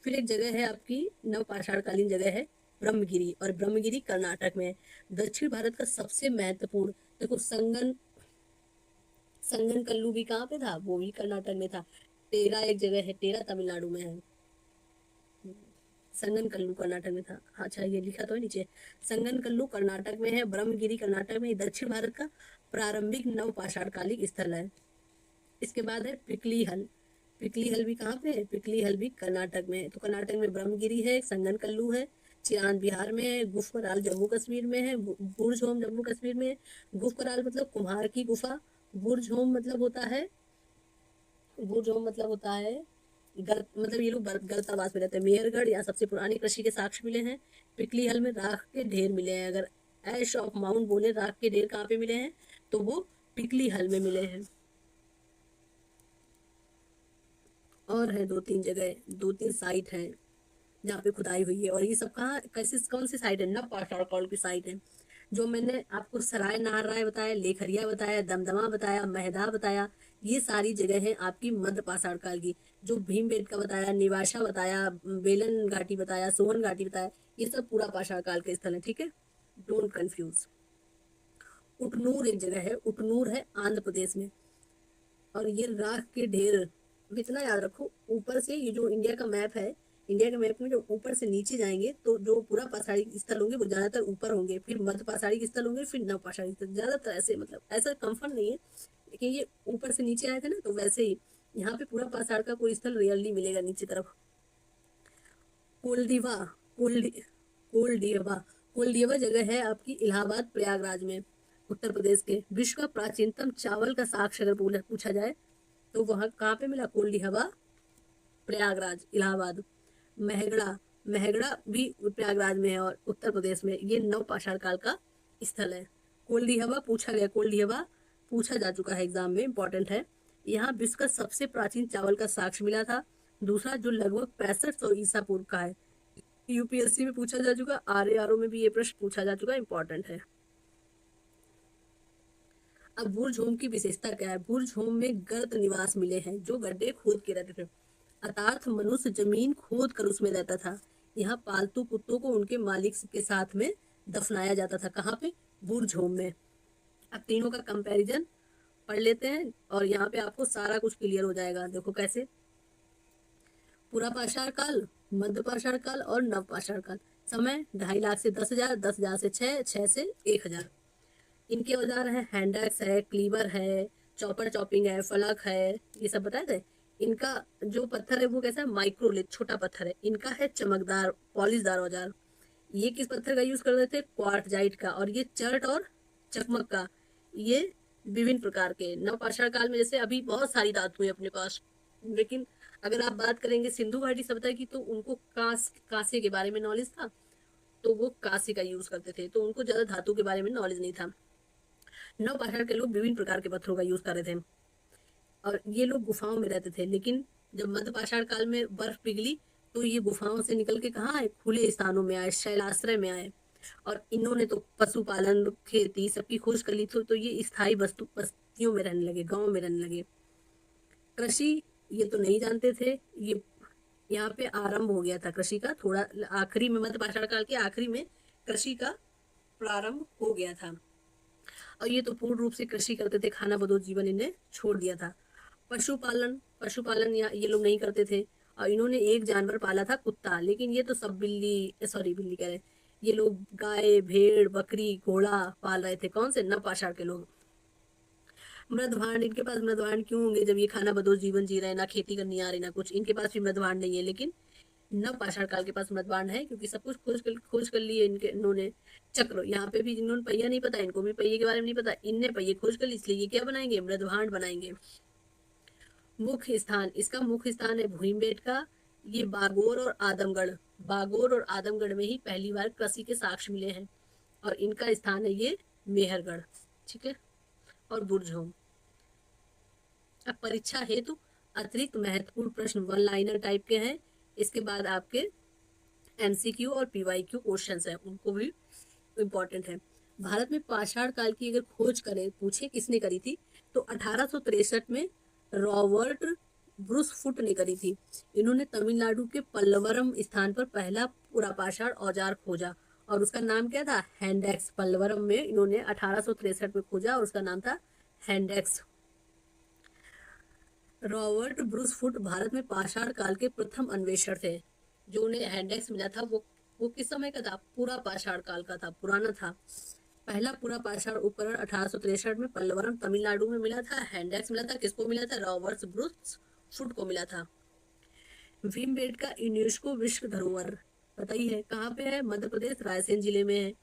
फिर एक जगह है आपकी नवपाषाण कालीन जगह है ब्रह्मगिरी, और ब्रह्मगिरी कर्नाटक में है। दक्षिण भारत का सबसे महत्वपूर्ण, देखो संगन कल्लू भी कहाँ पे था? वो भी कर्नाटक में था। टेरा एक जगह है, टेरा तमिलनाडु में है। संगनकल्लू कर्नाटक में था। अच्छा, ये लिखा तो है नीचे। संगनकल्लू कर्नाटक में है, ब्रह्मगिरी कर्नाटक में। दक्षिण भारत का प्रारंभिक नवपाषाणकालिक स्थल है। इसके बाद है पिकली हल। पिकली हल भी कहाँ पे है? पिकली हल भी कर्नाटक में है। तो कर्नाटक में ब्रह्मगिरी है, संगनकल्लू है, चिरांद बिहार में है, गुफकराल जम्मू कश्मीर में है, बुर्ज होम जम्मू कश्मीर में है। गुफकराल मतलब कुम्हार की गुफा। बुर्ज होम मतलब होता है, बुर्ज होम मतलब होता है मतलब ये लोग गर्तावास में रहते हैं। मेहरगढ़, यहाँ सबसे पुरानी कृषि के साक्ष्य मिले हैं। पिकली हल में राख के ढेर मिले हैं। अगर ऐश ऑफ माउंट बोले राख के ढेर कहाँ पे मिले हैं, तो वो पिकली हल में मिले हैं। और है दो तीन जगह, दो तीन साइट है जहाँ पे खुदाई हुई है। और ये सब कहाँ, कैसे, कौन सी साइट है? नवपाषाण की साइट है। जो मैंने आपको सराय नाहरराय बताया, लेखरिया बताया, दमदमा बताया, महदा बताया, ये सारी जगह है आपकी मध्य पाषाण काल की। जो भीमबेटका बताया, निवाशा बताया, बेलन घाटी बताया, सोहन घाटी बताया, ये सब पूरा पाषाण काल के स्थल है। ठीक है, डोंट कंफ्यूज। उटनूर एक जगह है, उटनूर है आंध्र प्रदेश में। और ये राख के ढेर, इतना याद रखो, ऊपर से ये जो इंडिया का मैप है, इंडिया के मैप में जो ऊपर से नीचे जाएंगे तो जो पूरा पाषाणिक स्थल होंगे वो ज्यादातर ऊपर होंगे, फिर मध्य पाषाणिक स्थल होंगे, फिर नव पाषाणिक स्थल, ज्यादातर ऐसे, मतलब ऐसा कंफर्म नहीं है, लेकिन ये ऊपर से नीचे आए थे ना, तो वैसे ही यहाँ पे पूरा पाषाण का कोई स्थल रियली मिलेगा नीचे तरफ। कोलडीवा। कोल्डी कोलडीवा। कोलडीवा जगह है आपकी इलाहाबाद प्रयागराज में, उत्तर प्रदेश के। विश्व का प्राचीनतम चावल का साक्ष्य अगर पूछा जाए तो वहां कहाँ पे मिला? कोल्डीहवा, प्रयागराज, इलाहाबाद। महगड़ा, महगड़ा भी प्रयागराज में है और उत्तर प्रदेश में। ये नवपाषाण काल का स्थल है। कोल्डीहवा पूछा गया, कोल्डीहवा पूछा जा चुका है एग्जाम में, इंपॉर्टेंट है। यहाँ विश्व का सबसे प्राचीन चावल का साक्ष्य मिला था। दूसरा जो लगभग 6500 ईसा पूर्व का है। यूपीएससी में पूछा जा चुका, आरएआरओ में भी ये प्रश्न पूछा जा चुका, इंपॉर्टेंट है। अब बुर्ज होम की विशेषता क्या है? बुर्ज होम में गर्त निवास मिले हैं, जो गड्ढे खोद के रहते थे, अर्थात मनुष्य जमीन खोद कर उसमें रहता था। यहाँ पालतू कुत्तों को उनके मालिक के साथ में दफनाया जाता था। कहाँ पे? बुर्ज होम में। अब तीनों का कंपैरिजन पढ़ लेते हैं और यहाँ पे आपको सारा कुछ क्लियर हो जाएगा। देखो कैसे, पूरा पाषाण काल, मध्य पाषाण काल और नव पाषाण काल। समय 2.5 लाख से 10,000, 10,000 से 6, 6 से 1,000। इनके औजार है, हैंडक्स है, क्लीवर है, चॉपर चॉपिंग है, फलक है, ये सब बताए थे। इनका जो पत्थर है वो कैसा है? माइक्रोलिथ, छोटा पत्थर है। इनका है चमकदार पॉलिशदार औजार। ये किस पत्थर का यूज करते थे? क्वार्टजाइट का। और ये चर्ट और चकमक का। ये विभिन्न प्रकार के नवपाषाण काल में, जैसे अभी बहुत सारी धातु है अपने पास, लेकिन अगर आप बात करेंगे सिंधु घाटी सभ्यता की, तो उनको कांसे के बारे में नॉलेज था, तो वो कांसे का यूज करते थे, तो उनको ज्यादा धातु के बारे में नॉलेज नहीं था। नवपाषाण के लोग विभिन्न प्रकार के पत्थरों का यूज कर रहे थे, और ये लोग गुफाओं में रहते थे। लेकिन जब मध्य पाषाण काल में बर्फ पिघली, तो ये गुफाओं से निकल के कहाँ आए? खुले स्थानों में आए, शैलाश्रय में आए। और इन्होंने तो पशुपालन, खेती सबकी खोज कर ली, तो ये स्थायी बस्तियों में रहने लगे, गाँव में रहने लगे। कृषि ये तो नहीं जानते थे, ये यहाँ पे आरंभ हो गया था कृषि का, थोड़ा आखिरी में, मध्य पाषाण काल के आखिरी में कृषि का प्रारंभ हो गया था। और ये तो पूर्ण रूप से कृषि करते थे, खाना बदोश जीवन इन्हें छोड़ दिया था। पशुपालन, पशुपालन ये लोग नहीं करते थे। और इन्होंने एक जानवर पाला था, कुत्ता, लेकिन ये तो सब बिल्ली कह रहे, ये लोग गाय, भेड़, बकरी, घोड़ा पाल रहे थे। कौन से? नवपाषाण के लोग। मृदभांड, इनके पास मृदभांड क्यों होंगे जब ये खाना बदोश जीवन जी रहे, ना खेती करनी आ रही ना कुछ, इनके पास भी मृदभांड नहीं है। लेकिन नव पाषाण काल के पास मृदभांड है, क्योंकि सब कुछ खोज कर लिए इन्होंने। चक्र, यहाँ पे भी इन्होंने पहिया नहीं पता, इनको भी पहिए के बारे में नहीं पता, इनने पहिए खोज कर ली, इसलिए ये क्या बनाएंगे, मृदभांड बनाएंगे। मुख्य स्थान, इसका मुख्य स्थान है भीमबेटका। ये बागोर और आदमगढ़ में ही पहली बार कृषि के साक्ष्य मिले हैं, और इनका स्थान है ये मेहरगढ़, ठीक है, और बुर्जहोम। अब परीक्षा हेतु अतिरिक्त महत्वपूर्ण प्रश्न वन लाइनर टाइप के हैं, इसके बाद आपके एमसीक्यू और पीवाईक्यू क्वेश्चंस हैं, उनको भी इम्पोर्टेंट है। भारत में पाषाण काल की अगर खोज करें, पूछे किसने करी थी, तो 1863 में रॉबर्ट ब्रूस फुट ने करी थी। इन्होंने तमिलनाडु के पल्लवरम स्थान पर पहला पुरापाषाण औजार खोजा, और उसका नाम क्या था, हैंडेक्स। पल्लवरम में इन्होंने 1863 में खोजा, और उसका नाम था हैंडेक्स। रॉबर्ट ब्रूस फुट भारत में पाषाण काल के प्रथम अन्वेषण थे। जो उन्हें हैंडेक्स मिला था वो किस समय का था, पूरा पाषाण काल का था, पुराना था। पहला पूरा पाषाण उपकरण 1863 में पल्लवरम तमिलनाडु में मिला था। हैंडेक्स मिला था, किसको मिला था, रॉबर्ट ब्रूस फुट को मिला था। भीमबेटका यूनेस्को विश्व धरोहर बताइए कहाँ पे है, मध्य प्रदेश रायसेन जिले में है।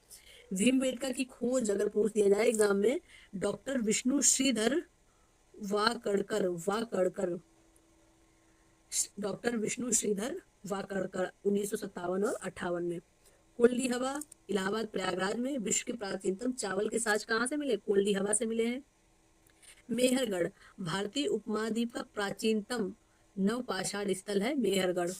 भीमबेटका की खोज अगर पूछ दिया जाए एग्जाम में, डॉक्टर विष्णु श्रीधर वाकड़कर डॉक्टर विष्णु श्रीधर वाकड़कर 1957 और 58 में। कोल्डी हवा इलाहाबाद प्रयागराज में। विश्व के प्राचीनतम चावल के साज कहाँ से मिले, कोल्डी हवा से मिले हैं। मेहरगढ़ भारतीय उपमहाद्वीप का प्राचीनतम नवपाषाण स्थल है मेहरगढ़।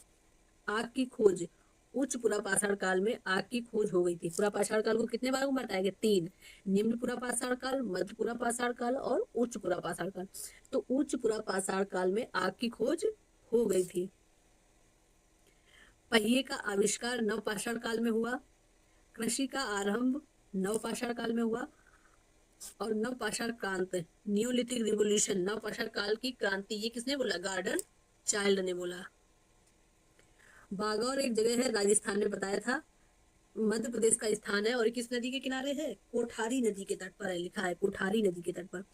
आग की खोज, उच्च पुरापाषाण काल में आग की खोज हो गई थी। पुरापाषाण काल को कितने भागों में बांटा गया, 3, निम्न पुरापाषाण काल, मध्य पुरापाषाण काल और उच्च पुरापाषाण काल। तो उच्च पुरापाषाण काल में आग की खोज हो गई थी। पहिए का आविष्कार नवपाषाण काल में हुआ। कृषि का आरंभ नवपाषाण काल में हुआ, और नवपाषाण क्रांति, न्यूलिथिक रिवोल्यूशन, नवपाषाण काल की क्रांति, ये किसने बोला, गार्डन चाइल्ड ने बोला। बागौर एक जगह है, राजस्थान में बताया था, मध्य प्रदेश का स्थान है, और किस नदी के किनारे है, कोठारी नदी के तट पर है, लिखा है कोठारी नदी के तट पर।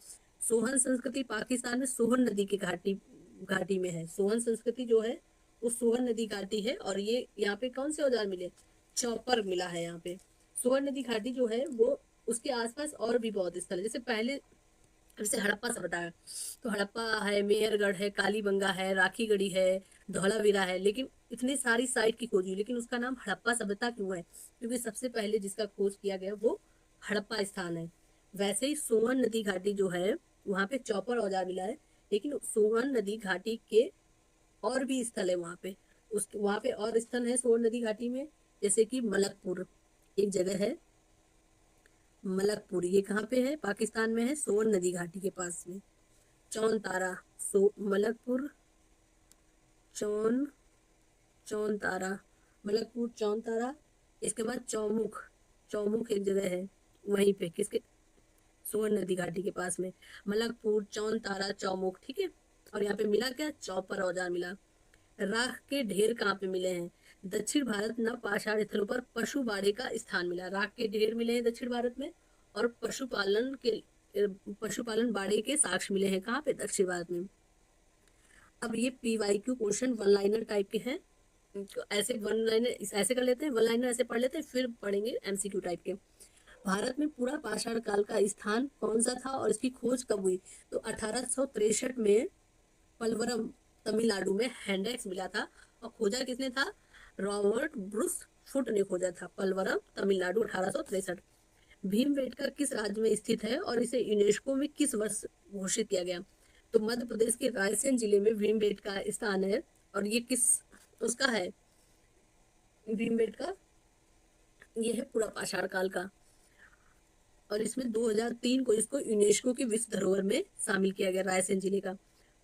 सोहन संस्कृति पाकिस्तान में सोहन नदी की घाटी में है। सोहन संस्कृति जो है वो सोहन नदी घाटी है, और ये यहाँ पे कौन से औजार मिले, चौपर मिला है यहाँ पे। सोहन नदी घाटी जो है वो, उसके आसपास और भी बहुत स्थल है, जैसे पहले जैसे हड़प्पा से बताया, तो हड़प्पा है, मेहरगढ़ है, कालीबंगा है, राखीगढ़ी है, धौलावीरा है, लेकिन इतनी सारी साइट की खोज हुई, लेकिन उसका नाम हड़प्पा सभ्यता क्यों है, क्योंकि सबसे पहले जिसका खोज किया गया वो हड़प्पा स्थान है। वैसे ही सोहन नदी घाटी जो है वहाँ पे चौपर औजार मिला है, लेकिन सोहन नदी घाटी के और भी स्थल है वहाँ पे और स्थल है सोहन नदी घाटी में, जैसे कि मलकपुर एक जगह है, मलकपुर, ये कहाँ पे है, पाकिस्तान में है, सोन नदी घाटी के पास में। चौन तारा, मलकपुर चौन तारा, मलकपुर चौन तारा। इसके बाद चौमुख एक जगह है, वहीं पे किसके, सोन नदी घाटी के पास में, मलकपुर चौन तारा चौमुख, ठीक है। और यहाँ पे मिला क्या, चौपर औजार मिला। राख के ढेर कहाँ पे मिले हैं, दक्षिण भारत नव पाषाण स्थलों पर पशु बाड़े का स्थान मिला। राख के ढेर मिले हैं दक्षिण भारत में, और पशुपालन बाड़े के साक्ष्य मिले हैं कहाँ पे, दक्षिण भारत में। अब ये PYQ question one liner type के हैं, ऐसे वन लाइनर ऐसे कर लेते हैं, वन लाइनर ऐसे पढ़ लेते हैं, फिर पढ़ेंगे एमसीक्यू टाइप के। भारत में पूरा पाषाण काल का स्थान कौन सा था और इसकी खोज कब हुई, तो 1863 में पलवरम तमिलनाडु में हैंडेक्स मिला था, और खोजा किसने था, रॉबर्ट ब्रूस फुट ने खोजा था, पलवरम तमिलनाडु 1863। भीमबेटका किस राज्य में स्थित है और इसे यूनेस्को में किस वर्ष घोषित किया गया, तो मध्य प्रदेश के रायसेन जिले में भीमबेटका स्थान है, और ये किस उसका है, भीमबेटका ये है पूरा पाषाण काल का, और इसमें 2003 को इसको यूनेस्को की विश्व धरोहर में शामिल किया गया, रायसेन जिले का।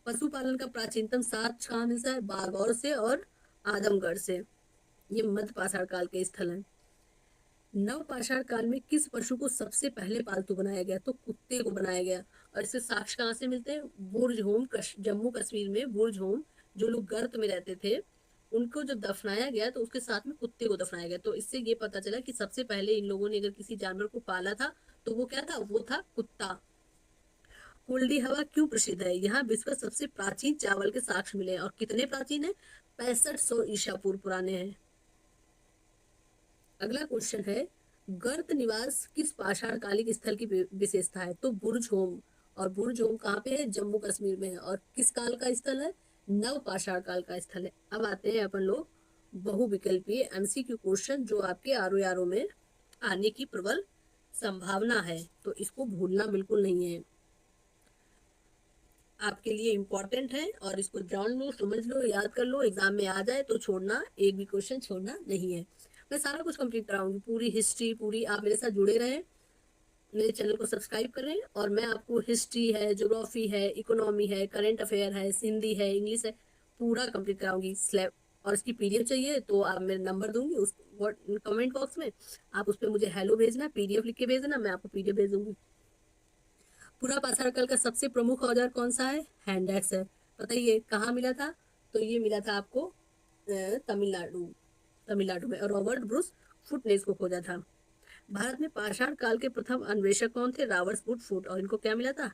पशुपालन का प्राचीनतम साक्ष्य कहाँ मिलता है, बागौर से और आदमगढ़ से, ये मध्य पाषाण काल के स्थल हैं। नव पाषाण काल में किस पशु को सबसे पहले पालतू बनाया गया, तो कुत्ते को बनाया गया, और इससे साक्ष्य कहाँ से मिलते हैं, बुर्ज होम, जम्मू कश्मीर में बुर्ज होम, जो लोग गर्त में रहते थे उनको जब दफनाया गया तो उसके साथ में कुत्ते को दफनाया गया, तो इससे ये पता चला कि सबसे पहले इन लोगों ने अगर किसी जानवर को पाला था तो वो क्या था, वो था कुत्ता। कोल्डी हवा क्यों प्रसिद्ध है, यहाँ विश्व का सबसे प्राचीन चावल के साक्ष्य मिले हैं, और कितने प्राचीन है, 6500 ईसा पूर्व पुराने हैं। अगला क्वेश्चन है, गर्त निवास किस पाषाणकालिक स्थल की विशेषता है? तो बुर्ज होम। और बुर्ज होम कहाँ पे है? जम्मू कश्मीर में है। और किस काल का स्थल है? नव पाषाण काल का स्थल है। अब आते हैं अपन लोग बहुविकल्पीय एमसीक्यू क्वेश्चन, जो आपके आरओ में आने की प्रबल संभावना है, तो इसको भूलना बिल्कुल नहीं है, आपके लिए इम्पोर्टेंट है। और इसको जान लो, समझ लो, याद कर लो, एग्जाम में आ जाए तो छोड़ना, एक भी क्वेश्चन छोड़ना नहीं है। मैं सारा कुछ कंप्लीट कराऊंगी, पूरी हिस्ट्री पूरी। आप मेरे साथ जुड़े रहें, मेरे चैनल को सब्सक्राइब करें, और मैं आपको हिस्ट्री है, ज्योग्राफी है, इकोनॉमी है, करंट अफेयर है, हिंदी है, इंग्लिश है, पूरा कंप्लीट कराऊंगी स्लैब। और इसकी पीडीएफ चाहिए तो आप मेरा नंबर दूंगी उस कमेंट बॉक्स में, आप उस पर मुझे हेलो भेजना, पीडीएफ लिख के भेज देना, मैं आपको पीडीएफ भेज दूंगी। पूरा पाषाण काल का सबसे प्रमुख औजार कौन सा है? हैंड एक्स है। बताइए कहाँ मिला था? तो ये मिला था आपको तमिलनाडु में, और रॉबर्ट ब्रूस फुट ने इसको खोजा था। भारत में पाषाण काल के प्रथम अन्वेषक कौन थे? रॉबर्ट फुट, और इनको क्या मिला था?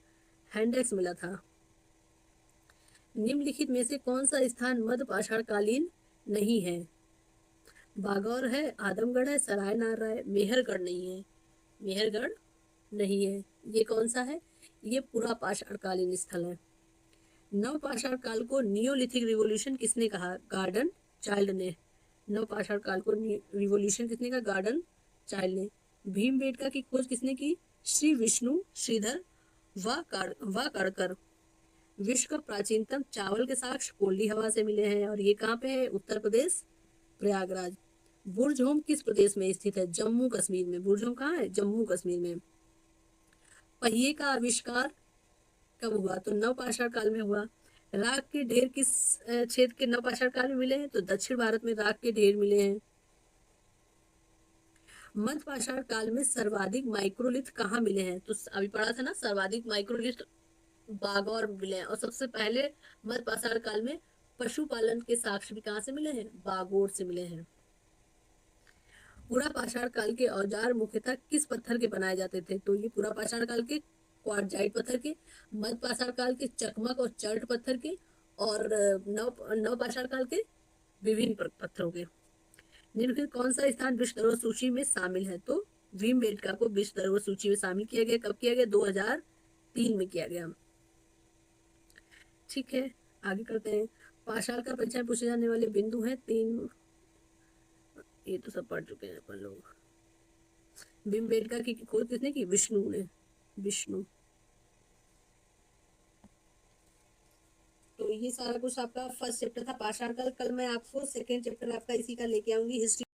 हैंड एक्स मिला था। निम्नलिखित में से कौन सा स्थान मध्य पाषाण कालीन नहीं है? बागौर है, आदमगढ़ है, सराय नारा है, मेहरगढ़ नहीं है। मेहरगढ़ नहीं है। ये कौन सा है? ये पूरा पाषाण कालीन स्थल है। नव पाषाण काल को नियोलिथिक रिवॉल्यूशन किसने कहा? गार्डन चाइल्ड ने। नव पाषाण काल को रिवॉल्यूशन किसने कहा? गार्डन चाइल्ड ने। भीमबेटका की खोज किसने की? श्री विष्णु श्रीधर वाकाड़कर। विश्व का प्राचीनतम चावल के साक्ष्य कोल्डी हवा से मिले हैं, और ये कहाँ पे है? उत्तर प्रदेश, प्रयागराज। बुर्ज होम किस प्रदेश में स्थित है? जम्मू कश्मीर में। बुर्ज होम कहाँ है? जम्मू कश्मीर में। पहिए का आविष्कार कब हुआ? तो नवपाषाण काल में हुआ। राख के ढेर किस क्षेत्र के नवपाषाण काल में मिले हैं? तो दक्षिण भारत में राख के ढेर मिले हैं। मध्य पाषाण काल में सर्वाधिक माइक्रोलिथ कहाँ मिले हैं? तो अभी पढ़ा था ना, सर्वाधिक माइक्रोलिथ बागौर मिले हैं। और सबसे पहले मध्य पाषाण काल में पशुपालन के साक्ष्य भी कहाँ से मिले हैं? बागौर से मिले हैं। पूरा पाषाण काल के औजार मुख्यतः किस पत्थर के बनाए जाते थे? तो ये पूरा पाषाण काल के क्वार्टजाइट पत्थर के, मध्य पाषाण काल के चकमक और चर्ट पत्थर के, और नव पाषाण काल के विभिन्न पत्थरों के। निम्नलिखित कौन सा स्थान विश्व धरोहर सूची में शामिल है? तो भीमबेटका को विश्व धरोहर सूची में शामिल किया गया। कब किया गया? 2003 में किया गया। ठीक है, आगे करते हैं। पाषाण का परिचय पूछे जाने वाले बिंदु हैं 3, ये तो सब पढ़ चुके हैं अपन लोग। भीमबेटका की खोज किसने की? विष्णु ने। विष्णु। तो ये सारा कुछ आपका फर्स्ट चैप्टर था पाषाण काल। कल मैं आपको सेकेंड चैप्टर आपका इसी का लेके आऊंगी, हिस्ट्री।